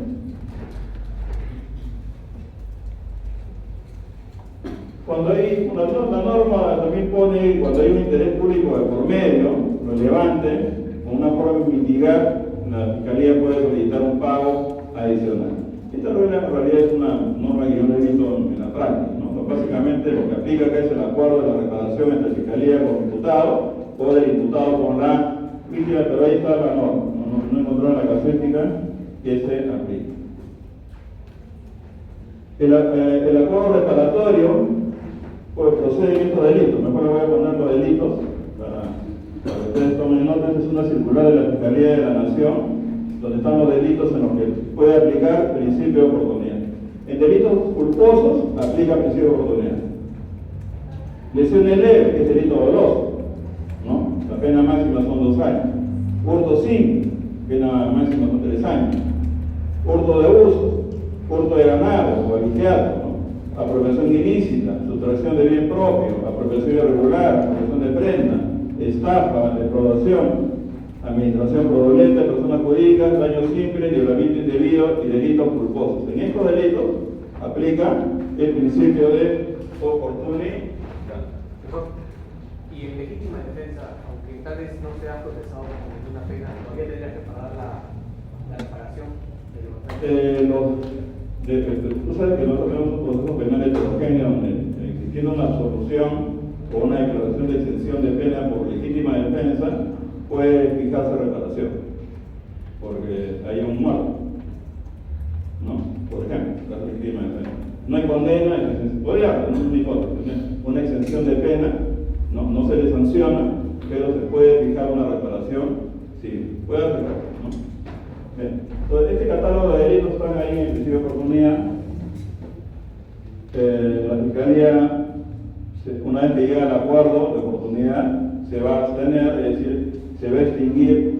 Cuando hay la norma también pone, cuando hay un interés público de por medio, relevante, con una forma de mitigar, la Fiscalía puede solicitar un pago adicional. Esta regla en realidad es una norma que yo no he visto en la práctica, ¿no? Básicamente lo que aplica acá es el acuerdo de la reparación entre Fiscalía con el imputado, o del imputado con la víctima, pero ahí está la norma, no encontraron la casuística que se aplica. El acuerdo reparatorio por procedimiento de delitos, mejor le voy a poner los delitos para que ustedes tomen nota. Esta es una circular de la Fiscalía de la Nación, donde están los delitos en los que puede aplicar principio de oportunidad. En delitos culposos aplica principio de oportunidad. Lesiones leves, que es delito doloso, ¿no? La pena máxima son 2 años. Hurto sin, pena máxima son 3 años. Hurto de uso, hurto de ganado o aliciado, ¿no? Apropiación ilícita, sustracción de bien propio, apropiación irregular, apropiación de prenda, estafa, defraudación, administración fraudulenta de personas jurídicas, daño simple, violamiento indebido y delitos culposos. En estos delitos aplica el principio de oportunidad. Y en legítima defensa, aunque tal vez no sea procesado como una pena, todavía tendría que pagar la reparación de los Tú sabes que nosotros tenemos un proceso penal heterogéneo donde existiendo una absolución o una declaración de exención de pena por legítima defensa puede fijarse reparación porque hay un muerto, ¿no? Por ejemplo, la legítima defensa. No hay condena, podría haber una hipótesis, una exención de pena, no se le sanciona, pero se puede fijar una reparación, sí, puede aplicar, ¿no? Bien. Entonces, este catálogo de delitos están ahí en el principio de oportunidad. La Fiscalía, una vez que llega al acuerdo de oportunidad, se va a abstener, es decir, se va a extinguir.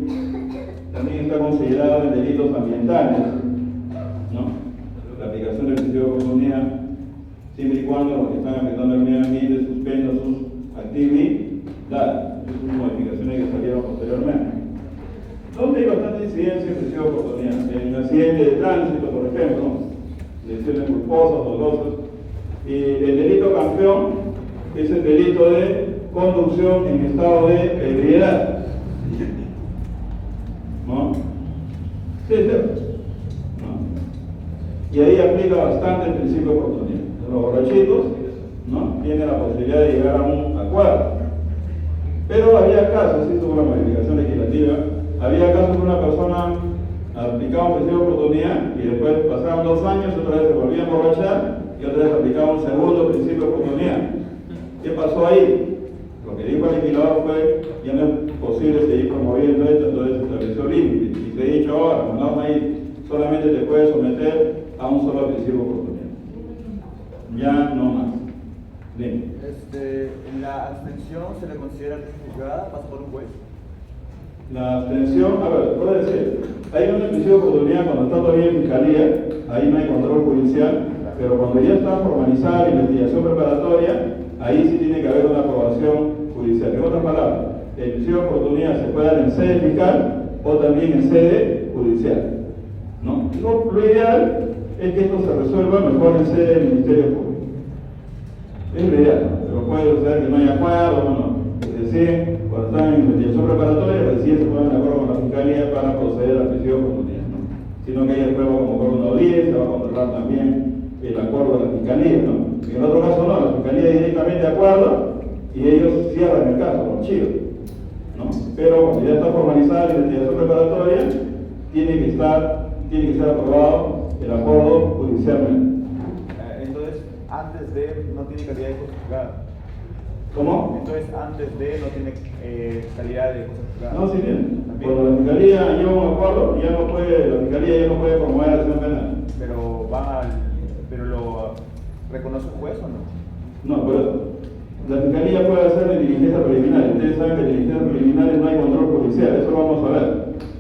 También está considerado en delitos ambientales, ¿no? La aplicación del principio de oportunidad, siempre y cuando los que están afectando el medio ambiente suspendan sus actividades. Esas son modificaciones que salieron posteriormente. ¿Dónde hay bastante incidencia en principio de oportunidad? En accidentes de tránsito, por ejemplo, lesiones culposas, dolosas. Y el delito campeón es el delito de conducción en estado de ebriedad. ¿No? Sí, es cierto. ¿No? Y ahí aplica bastante el principio de oportunidad. Los borrachitos, ¿no? Tienen la posibilidad de llegar a un acuerdo. Pero había casos, sí, tuvo una modificación legislativa, había casos que una persona aplicaba un principio de oportunidad y después pasaban 2 años, otra vez se volvía a emborrachar y otra vez aplicaba un segundo principio de oportunidad. ¿Qué pasó ahí? Lo que dijo el legislador fue, ya no es posible seguir promoviendo esto, entonces se estableció límite. Y se ha dicho ahora, la norma ahí solamente te puede someter a un solo principio de oportunidad. Ya no más. Bien. ¿La abstención se le considera que es juzgada? ¿Pasa por un juez? La abstención, a ver, puedo decir, hay un principio de oportunidad cuando está todavía en fiscalía, ahí no hay control judicial, pero cuando ya está formalizada la investigación preparatoria, ahí sí tiene que haber una aprobación judicial. En otras palabras, el principio de oportunidad se puede dar en sede fiscal o también en sede judicial, ¿no? Lo ideal es que esto se resuelva mejor en sede del Ministerio Público. Es lo ideal, ¿no? Pero puede suceder que no haya acuerdo, ¿no? Recién, cuando están en investigación preparatoria, recién se ponen de acuerdo con la Fiscalía para proceder al principio de oportunidad, ¿no? Sino que ahí después va a convocar una audiencia, va a controlar también el acuerdo de la Fiscalía, ¿no? En el otro caso no, la Fiscalía directamente acuerda y ellos cierran el caso, lo archivan, ¿no? Pero cuando ya está formalizada la investigación preparatoria, tiene que ser aprobado el acuerdo judicialmente. Entonces, antes de no tiene calidad de cosa juzgada. ¿Cómo? Entonces, antes de no tiene calidad de cosa juzgada. No, sí tiene. Cuando la Fiscalía lleva un acuerdo, la Fiscalía ya no puede promover acción penal. Pero lo reconoce un juez o no? No, pero la Fiscalía puede hacer de diligencia preliminar. Ustedes saben que en diligencias preliminares no hay control judicial, eso lo vamos a ver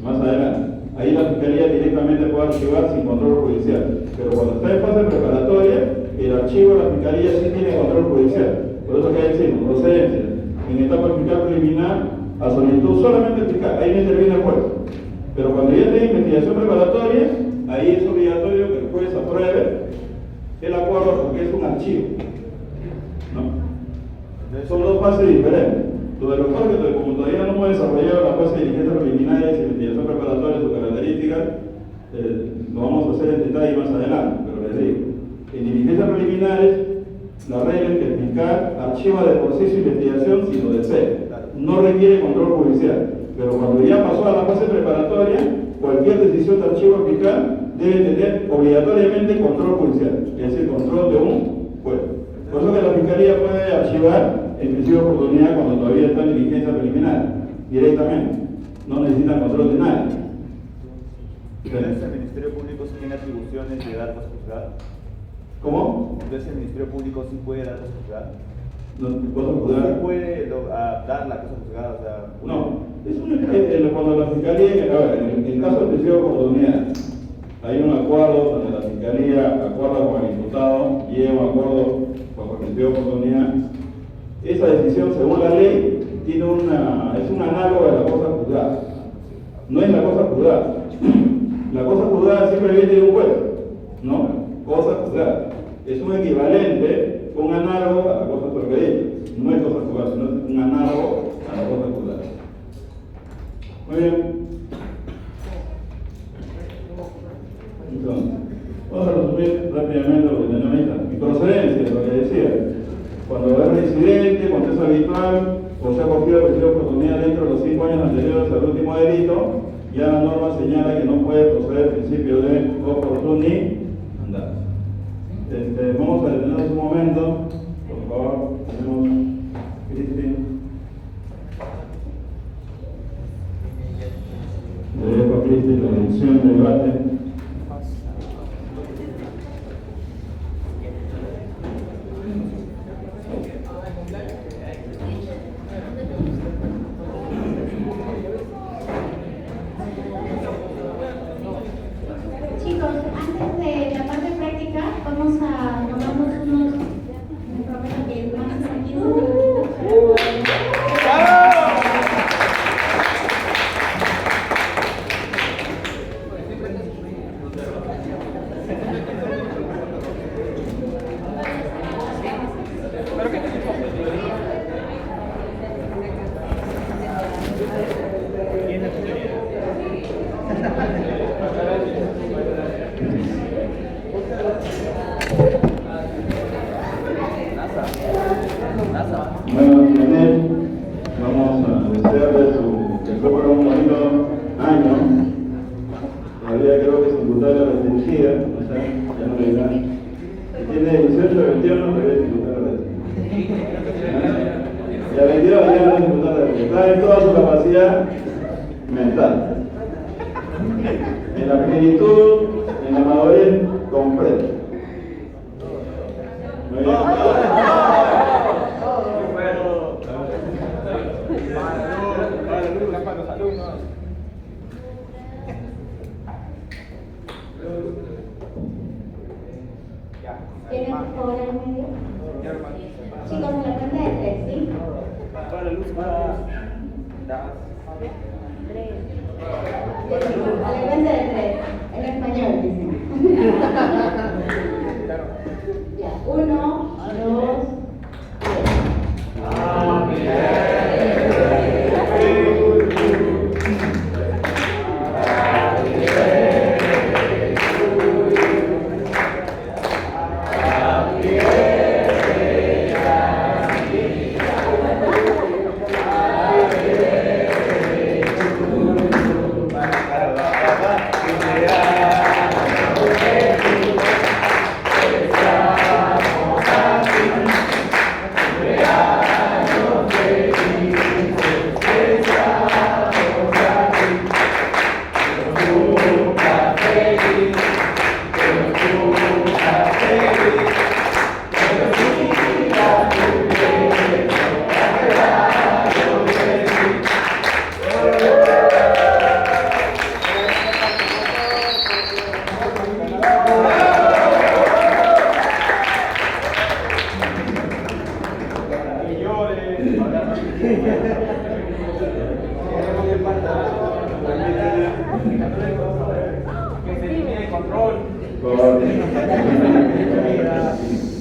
más adelante. Ahí la Fiscalía directamente puede archivar sin control judicial. Pero cuando está en fase preparatoria, el archivo de la Fiscalía sí tiene control judicial. Por eso que hay decimos, procedencia. En etapa fiscal preliminar, a solicitud solamente fiscal, ahí no interviene el juez. Pero cuando ya esté investigación preparatoria, ahí es obligatorio que el juez apruebe el acuerdo porque es un archivo, ¿no? Son 2 fases diferentes. Lo del acuerdo, como todavía no hemos desarrollado la fase de diligencias preliminares y investigación preparatoria, sus características, lo vamos a hacer en detalle más adelante, pero les digo, en diligencias preliminares, la regla es que el fiscal archiva de por sí su investigación si lo desea. No requiere control judicial, pero cuando ya pasó a la fase preparatoria, cualquier decisión de archivo fiscal debe tener obligatoriamente control judicial, es decir, control de un juez. Por eso que la Fiscalía puede archivar el principio de oportunidad cuando todavía está en diligencia preliminar, directamente. No necesitan control de nadie. Entonces, ¿el Ministerio Público sí tiene atribuciones de dar cosas juzgadas? ¿Cómo? Entonces, ¿el Ministerio Público sí puede dar cosas juzgadas? cosa ¿No juzgada. se puede adaptar la cosa juzgada? O sea, No, cuando la Fiscalía, a ver, en el caso del principio de oportunidad, hay un acuerdo donde la Fiscalía acuerda con el imputado, llega a un acuerdo bajo el principio de oportunidad. Esa decisión, según la ley, es un análogo de la cosa juzgada. No es la cosa juzgada. La cosa juzgada siempre viene de un juez, ¿no? Cosa juzgada. Es un equivalente, un análogo a la cosa juzgada. No es cosa juzgada, sino es un análogo a la cosa juzgada. Muy bien. Entonces, vamos a resumir rápidamente lo que tenemos ahí. Mi procedencia, lo que decía. Cuando es reincidente, cuando es habitual, o se ha cogido el principio de oportunidad dentro de los 5 años anteriores al último delito, ya la norma señala que no puede proceder el principio de oportunidad. Vamos a detenernos un momento, por favor. Tenemos Cristi. Le dejo a Cristi la dirección del debate. Chicos, antes de la parte práctica, vamos a tomarnos unos, me prometo que más de 15 minutitos para poder... Bueno, Leonel, vamos a desearle que cumpla un bonito año. Todavía creo que su imputable restringida, no sé, ya no le dirán. Si tiene 18 o 21, todavía es imputable restringida. Y a 22 ya no es imputable restringida. Está en toda su capacidad mental. En la plenitud, en la madurez completa. Muy bien. ¿Tienen por favor el medio? Chicos, en la cuenta de 3, ¿sí? A la cuenta de 3, en español, dicen. Ya, 1, 2, 3.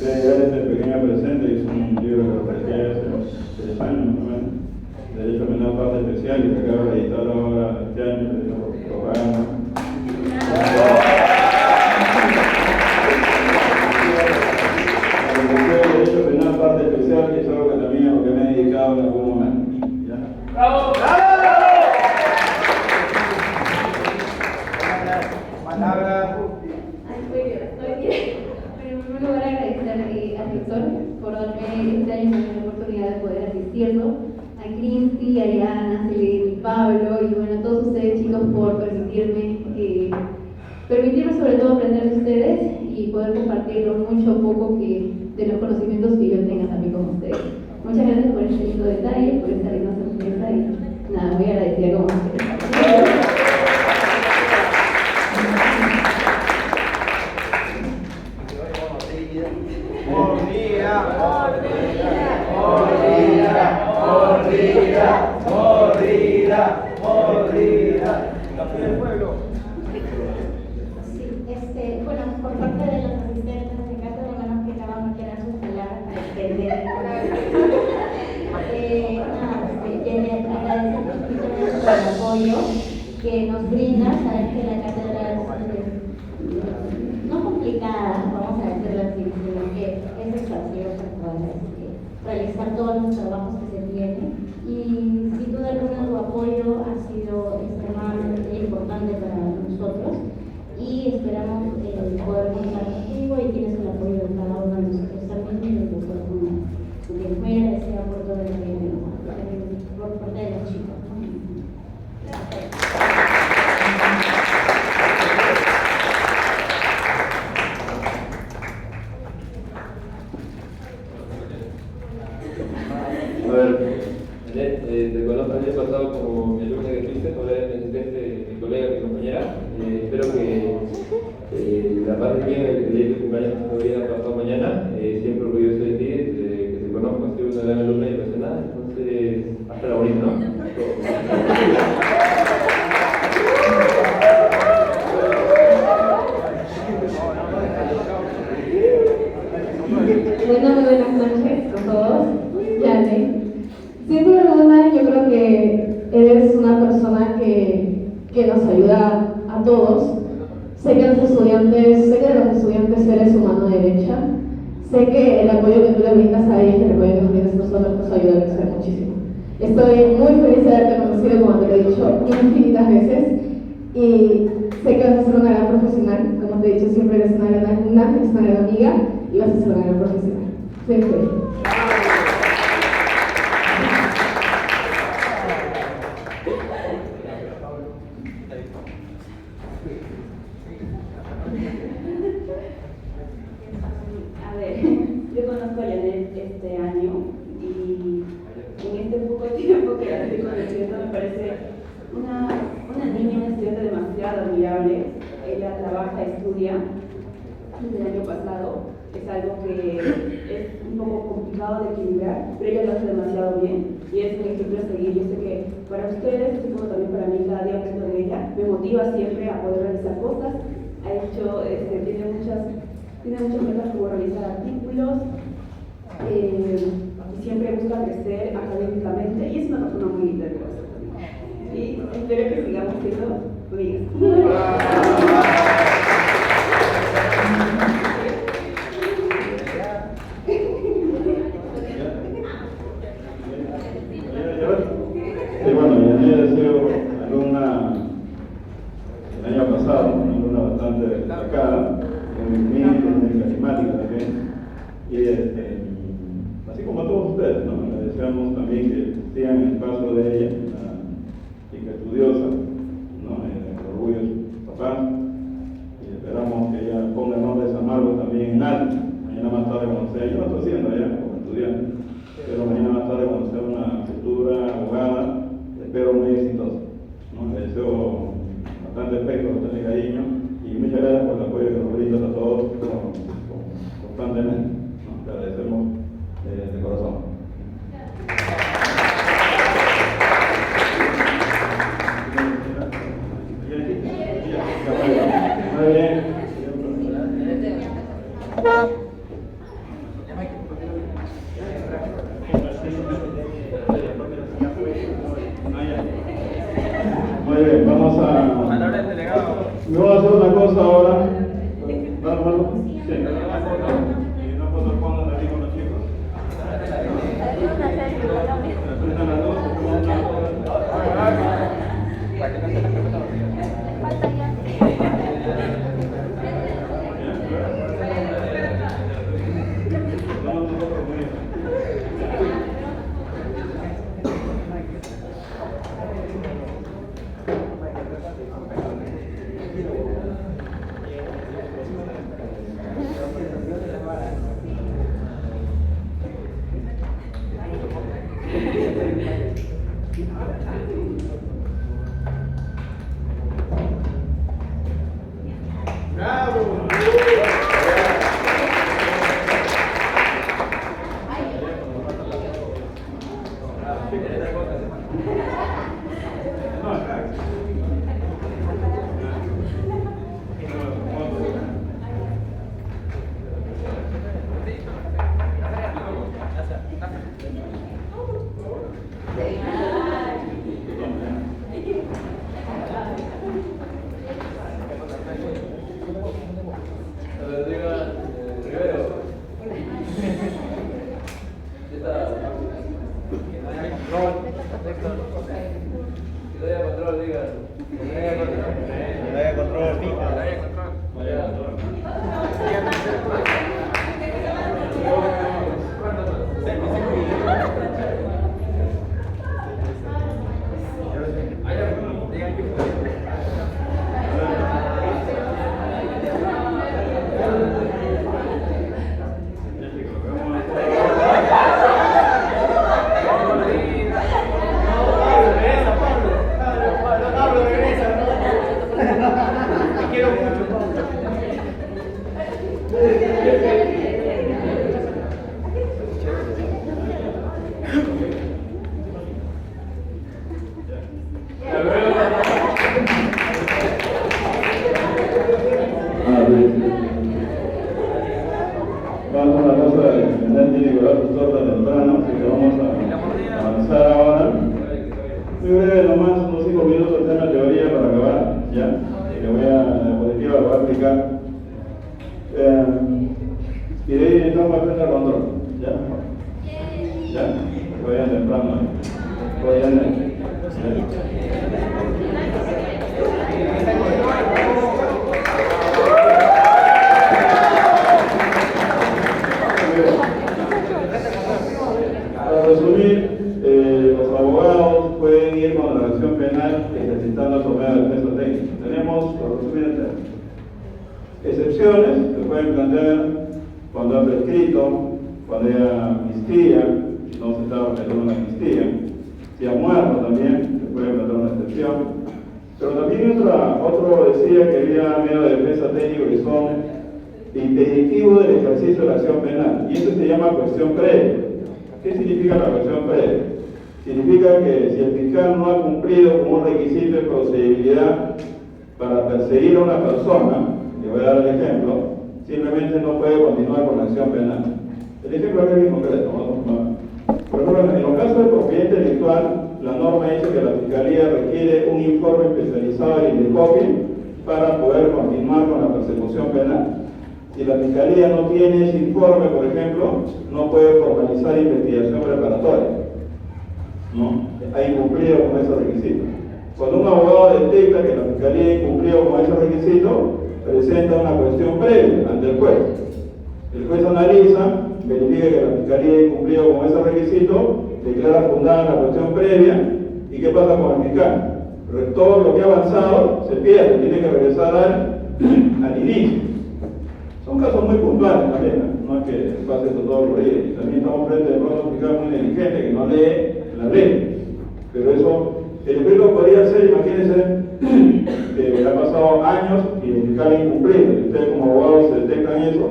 Este pequeño presente hizo un libro que ofrecía hace 3 años más o menos, Derecho Penal Parte Especial, y que acaba de editar ahora este año, de programa. El Derecho Penal Parte Especial, que es algo que también es lo que me he dedicado en algún momento. ¿Ya? ¡Bravo! Estoy bien. Pero en primer lugar agradecer a Víctor por darme este año la oportunidad de poder asistirlo, a Cristi, a Ariana, Selene, Pablo y bueno, a todos ustedes chicos por permitirme sobre todo aprender de ustedes y poder compartir lo mucho o poco de los conocimientos que yo tenga también con ustedes. Muchas gracias por este lindo detalle, por esta linda sorpresa y nada, muy agradecida como ustedes. Sí, bueno, por parte de los asistentes de casa, de menos que cada uno quiera sus palabras para extender. Agradecer por el apoyo que nos brinda, saber que la cátedra es no complicada, vamos a decirlo así, sino que es espacio para poder realizar todos los trabajos que se tienen. Y sin duda alguna tu apoyo ha sido extremadamente importante para nosotros y esperamos poder contar contigo y tienes el apoyo de cada uno de nosotros también y del doctor Juan. Muy agradecida por todo el apoyo por parte de los chicos. A ver, te conozco el año pasado como mi alumna que fuiste, ahora eres mi asistente, mi colega, mi compañera. Espero que la paz de bien el día de tu cumpleaños todavía pasado mañana. Siempre orgulloso de ti, que te conozco, has sido una gran alumna y apasionada, entonces hasta la bonita, ¿no? Bueno, muy buenas noches a todos. Yane. Sin duda alguna, yo creo que eres una persona que nos ayuda a todos. Sé que de los estudiantes eres su mano derecha. Sé que el apoyo que tú le brindas a ellos y el apoyo que nos brindas a nosotros nos ayuda a crecer muchísimo. Estoy muy feliz de haberte conocido, como te lo he dicho infinitas veces. Y sé que vas a ser una gran profesional. Como te he dicho, siempre eres una gran alumna, eres una gran amiga y vas a ser una gran profesional. Soy feliz. A ver, yo conozco a Janet este año y en este poco tiempo que la estoy conociendo me parece una niña, una estudiante demasiado admirable. Ella trabaja, estudia desde el año pasado. Es algo que es un poco complicado de equilibrar, pero ella lo hace demasiado bien y es un ejemplo a seguir. Yo sé que para ustedes, así como también para mí, cada día aprendo de ella, me motiva siempre a poder realizar cosas. Ha hecho, tiene muchas metas como realizar artículos y siempre busca crecer académicamente y es una persona muy linda de corazón también. Y espero que sigamos siendo amigas. Sí, bueno, Janet ha sido alumna el año pasado, una alumna bastante destacada, muy carismática también, y así como todos ustedes, ¿no? Le deseamos también que sigan el paso de ella, una chica estudiosa, ¿no? El orgullo de su papá, y esperamos que ella ponga el nombre de San Marcos también en alto. Mañana más tarde conocer, yo lo estoy haciendo ya como estudiante, pero mañana más tarde conocer una futura abogada, espero muy exitosa, ¿no? Le deseo bastante afecto, bastante cariño y muchas gracias por el apoyo que nos brindas a todos constantemente, ¿no? Te agradecemos de corazón. Muy bien. Muy bien, vamos a... Vamos a hacer una cosa ahora. ¿Vamos? Sí. ¿Y una foto pongan aquí con los chicos? Presentan las dos, Vamos a la cosa de Mendoza y Nicolás Torta temprano, así que vamos a avanzar ahora. Muy breve nomás, unos 5 minutos de tema de teoría para acabar, ya, que voy a, la diapositiva lo voy a explicar. Y de ahí necesitamos aprender el control, ya, ya, que vayan temprano, vayan. Para resumir, los abogados pueden ir con la acción penal ejercitando su medio de defensa técnica. Tenemos, para resumir el tema, excepciones que pueden plantear cuando ha prescrito, cuando hay amnistía, si no se está planteando una amnistía, si ha muerto también, se puede plantear una excepción. Pero también otro decía que había medios de defensa técnico que son impeditivos del ejercicio de la acción penal, y eso se llama cuestión previa. ¿Qué significa la cuestión previa? Significa que si el fiscal no ha cumplido con un requisito de procedibilidad para perseguir a una persona, le voy a dar el ejemplo, simplemente no puede continuar con la acción penal. El ejemplo es bien concreto, ¿no? Por ejemplo, en los casos de propiedad intelectual, la norma dice que la Fiscalía requiere un informe especializado del INDECOPI para poder continuar con la persecución penal. Si la Fiscalía no tiene ese informe, por ejemplo, no puede formalizar investigación preparatoria, ¿no? Ha incumplido con ese requisito. Cuando un abogado detecta que la Fiscalía ha incumplido con ese requisito, presenta una cuestión previa ante el juez. El juez analiza, verifica que la Fiscalía ha incumplido con ese requisito, declara fundada la cuestión previa, y ¿qué pasa con el fiscal? Todo lo que ha avanzado se pierde, tiene que regresar al inicio. Son casos muy puntuales también, no es que pase esto todo por ahí. También estamos frente a un fiscal muy negligente que no lee la ley. Pero eso, el efecto podría ser, imagínense, que ha pasado años y el fiscal ha incumplido. Y ustedes como abogados se detectan eso,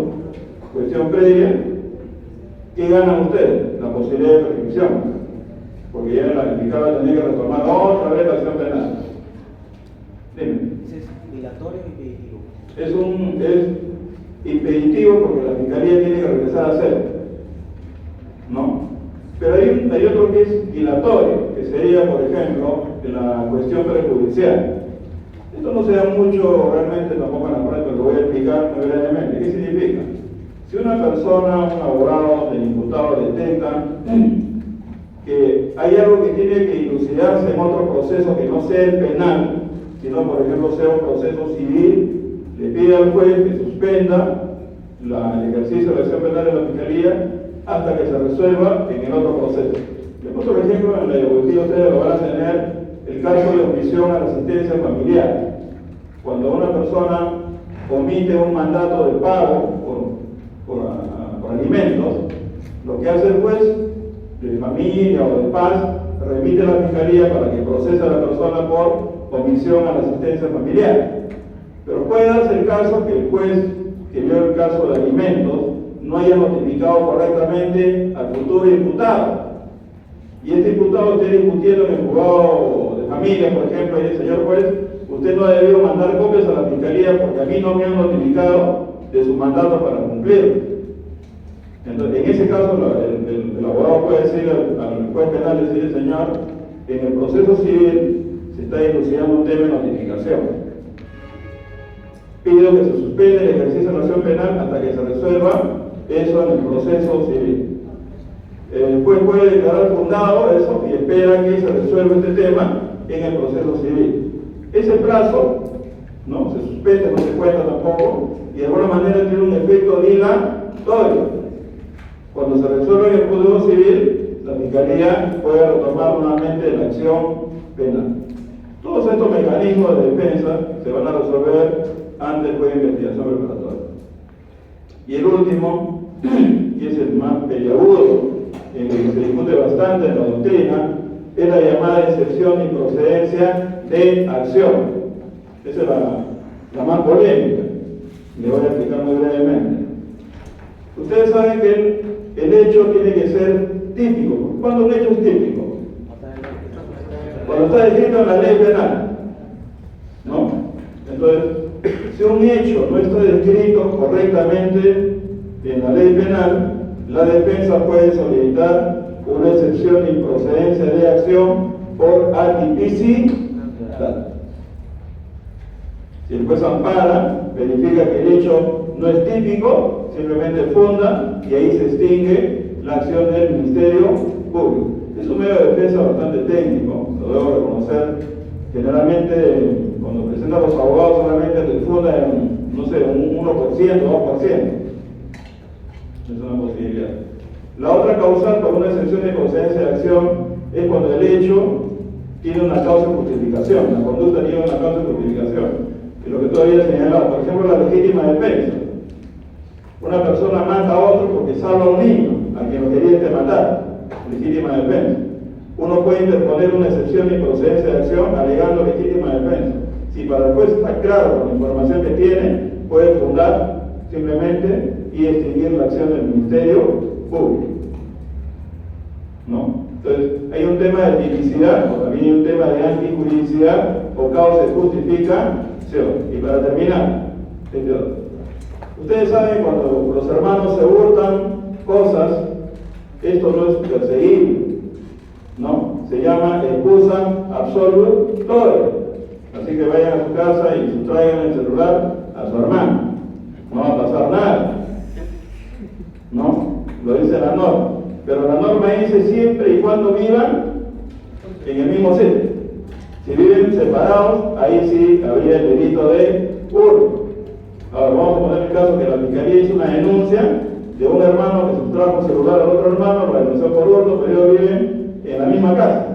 cuestión previa, ¿qué ganan ustedes? La posibilidad de prescripción. Porque ya el fiscal va a tener que retomar otra vez la acción penal. Dime. ¿Es dilatorio o impeditivo? Es impeditivo porque la Fiscalía tiene que regresar a cero, ¿no? Pero hay otro que es dilatorio, que sería, por ejemplo, la cuestión prejudicial. Esto no se da mucho realmente tampoco en la práctica, lo voy a explicar muy brevemente. ¿Qué significa? Si una persona, un abogado, el imputado detecta que hay algo que tiene que dilucidarse en otro proceso que no sea el penal, sino, por ejemplo, sea un proceso civil, le pide al juez que suspenda el ejercicio de la acción penal de la Fiscalía hasta que se resuelva en el otro proceso. Les puedo por ejemplo, en la diapositiva ustedes lo van a tener el caso de omisión a la asistencia familiar. Cuando una persona omite un mandato de pago por alimentos, lo que hace el juez de familia o de paz remite a la Fiscalía para que procese a la persona por omisión a la asistencia familiar. Pero puede darse el caso que el juez que vio el caso de alimentos no haya notificado correctamente al futuro imputado. Y este imputado esté discutiendo en el juzgado de familia, por ejemplo, y dice: señor juez, usted no ha debido mandar copias a la Fiscalía porque a mí no me han notificado de su mandato para cumplir. Entonces, en ese caso, el abogado puede decir al juez penal, decir: señor, en el proceso civil se está dilucidando un tema de notificación. Pido que se suspenda el ejercicio de la acción penal hasta que se resuelva eso en el proceso civil. El juez puede declarar fundado eso y espera que se resuelva este tema en el proceso civil. Ese plazo, ¿no?, se suspende sospechas no se cuenta tampoco, y de alguna manera tiene un efecto dilatorio. Cuando se resuelve en el Código Civil, la Fiscalía puede retomar nuevamente la acción penal. Todos estos mecanismos de defensa se van a resolver ante el juez de investigación preparatoria. Y el último, y es el más peliagudo, en el que se discute bastante en la doctrina, es la llamada excepción de improcedencia de acción. Esa es la más polémica. Le voy a explicar muy brevemente. Ustedes saben que el hecho tiene que ser típico. ¿Cuándo un hecho es típico? Cuando está descrito en la ley penal, ¿no? Entonces, si un hecho no está descrito correctamente en la ley penal, la defensa puede solicitar una excepción de improcedencia de acción por atipicidad. Si el juez ampara, verifica que el hecho no es típico, simplemente funda y ahí se extingue la acción del Ministerio Público. Es un medio de defensa bastante técnico, lo debo reconocer. Generalmente, cuando presentan los abogados, solamente les fundan, no sé, un 1%, 2%. Es una posibilidad. La otra causal por una excepción de procedencia de acción es cuando el hecho tiene una causa de justificación, la conducta tiene una causa de justificación. Y lo que todavía he señalado, por ejemplo, la legítima defensa. Una persona mata a otro porque salva a un niño, a quien lo quería matar. Legítima defensa. Uno puede interponer una excepción de improcedencia de acción alegando legítima defensa. Si para el juez está claro con la información que tiene, puede fundar simplemente y extinguir la acción del Ministerio Público. ¿No? Entonces, hay un tema de tipicidad, o también hay un tema de antijuridicidad o causa de justificación. Y para terminar, ustedes saben cuando los hermanos se hurtan cosas, esto no es perseguible, ¿no? Se llama excusa absolutoria. Así que vayan a su casa y sustraigan el celular a su hermano. No va a pasar nada, ¿no? Lo dice la norma. Pero la norma dice siempre y cuando vivan en el mismo sitio. Si viven separados, ahí sí habría el delito de hurto. Ahora vamos a poner el caso que la Fiscalía hizo una denuncia de un hermano que sustrajo un celular al otro hermano, lo denunció por hurto, pero ellos viven en la misma casa.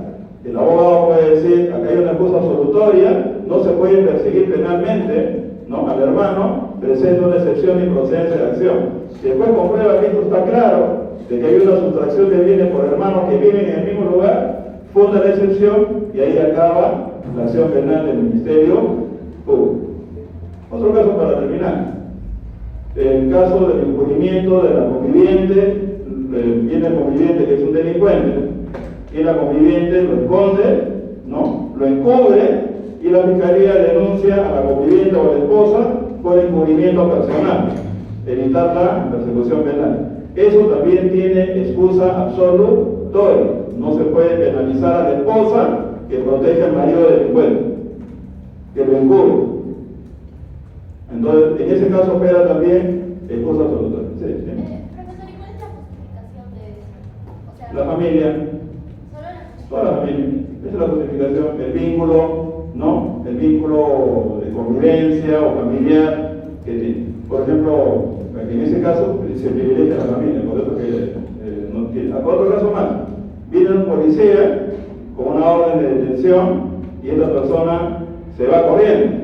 El abogado puede decir, acá hay una excusa absolutoria, no se puede perseguir penalmente, ¿no?, al hermano, presenta una excepción de improcedencia de acción. Si después comprueba que esto está claro, de que hay una sustracción de bienes por hermanos que viven en el mismo lugar, funda la excepción y ahí acaba la acción penal del Ministerio Público. Otro caso para terminar. El caso del encubrimiento de la conviviente, viene el conviviente que es un delincuente, y la conviviente lo esconde, ¿no?, lo encubre, y la Fiscalía denuncia a la conviviente o a la esposa por encubrimiento personal, evitar la persecución penal. Eso también tiene excusa absolutoria. No se puede penalizar a la esposa que protege al marido delincuente, que lo encubre. Entonces, en ese caso opera también excusa absolutoria. Sí, sí. Profesor, ¿y cuál es la justificación de eso? O sea, La familia. ¿Solo la justificación? Toda la familia. Esa es la justificación. El vínculo, ¿no? El vínculo de convivencia o familiar que tiene. Por ejemplo, en ese caso se privilegia a la familia, por eso que no tiene. Otro caso más. Viene un policía con una orden de detención y esta persona se va corriendo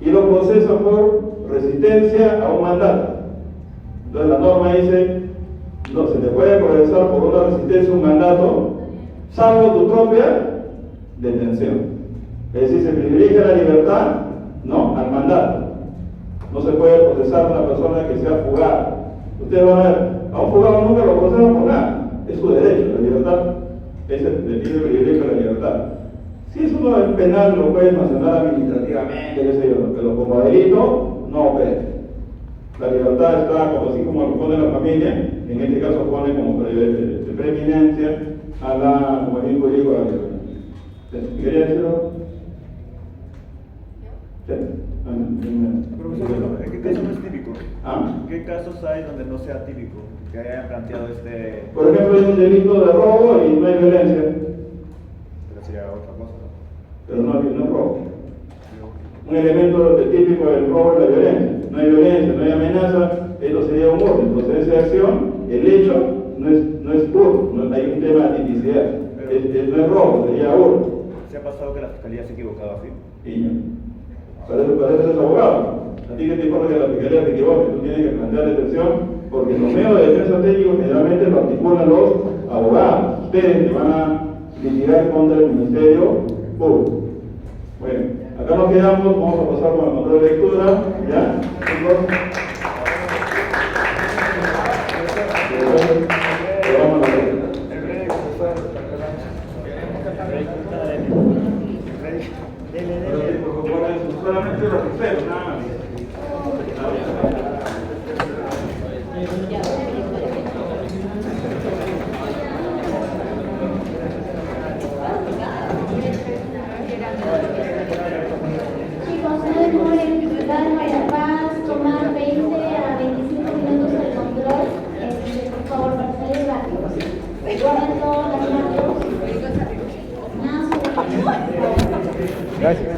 y lo procesa por resistencia a un mandato. Entonces la norma dice, no, se te puede procesar por una resistencia a un mandato, salvo tu propia detención. Es decir, se privilegia la libertad, ¿no?, al mandato. No se puede procesar a una persona que sea fugada. Ustedes van a ver, a un fugado nunca lo procesan por nada. Es su derecho, la libertad. Ese le tiene privilegio a la libertad. Si eso no es penal, lo pueden sancionar administrativamente, qué sé yo, pero como delito no opera. La libertad está, como así como lo pone la familia, en este caso pone como preeminencia a la, como bien jurídico, a la libertad. ¿Quería decirlo? Sí. Profesor, ¿en qué caso no es típico? ¿Ah? ¿Qué casos hay donde no sea típico? Que hayan planteado este... Por ejemplo, hay un delito de robo y no hay violencia. Pero sería otra cosa, ¿no? Pero no es robo. un elemento típico del robo y la violencia. No hay violencia, no hay amenaza, esto sería un hurto. En procedencia de acción, el hecho no es hurto, no hay un tema de tipicidad. No es robo, sería hurto. ¿Se ha pasado que la fiscalía se ha equivocado así? Y ya. Para eso eres abogado. A ti que te importa que la fiscalía se equivoque, tú tienes que plantear detención, porque los medios de defensa técnicos generalmente lo articulan los abogados. Ustedes que van a litigar contra el Ministerio Público. Bueno, acá nos quedamos, vamos a pasar con el control de lectura, ¿ya? Chicos. Vamos a la lectura. Por favor, solamente los terceros, nada más. Chicos, no demoren, calma y la paz, tomar 20 a 25 minutos el control, por favor, para salir rápido. Guarden todas las manos. Nada sobre. Gracias.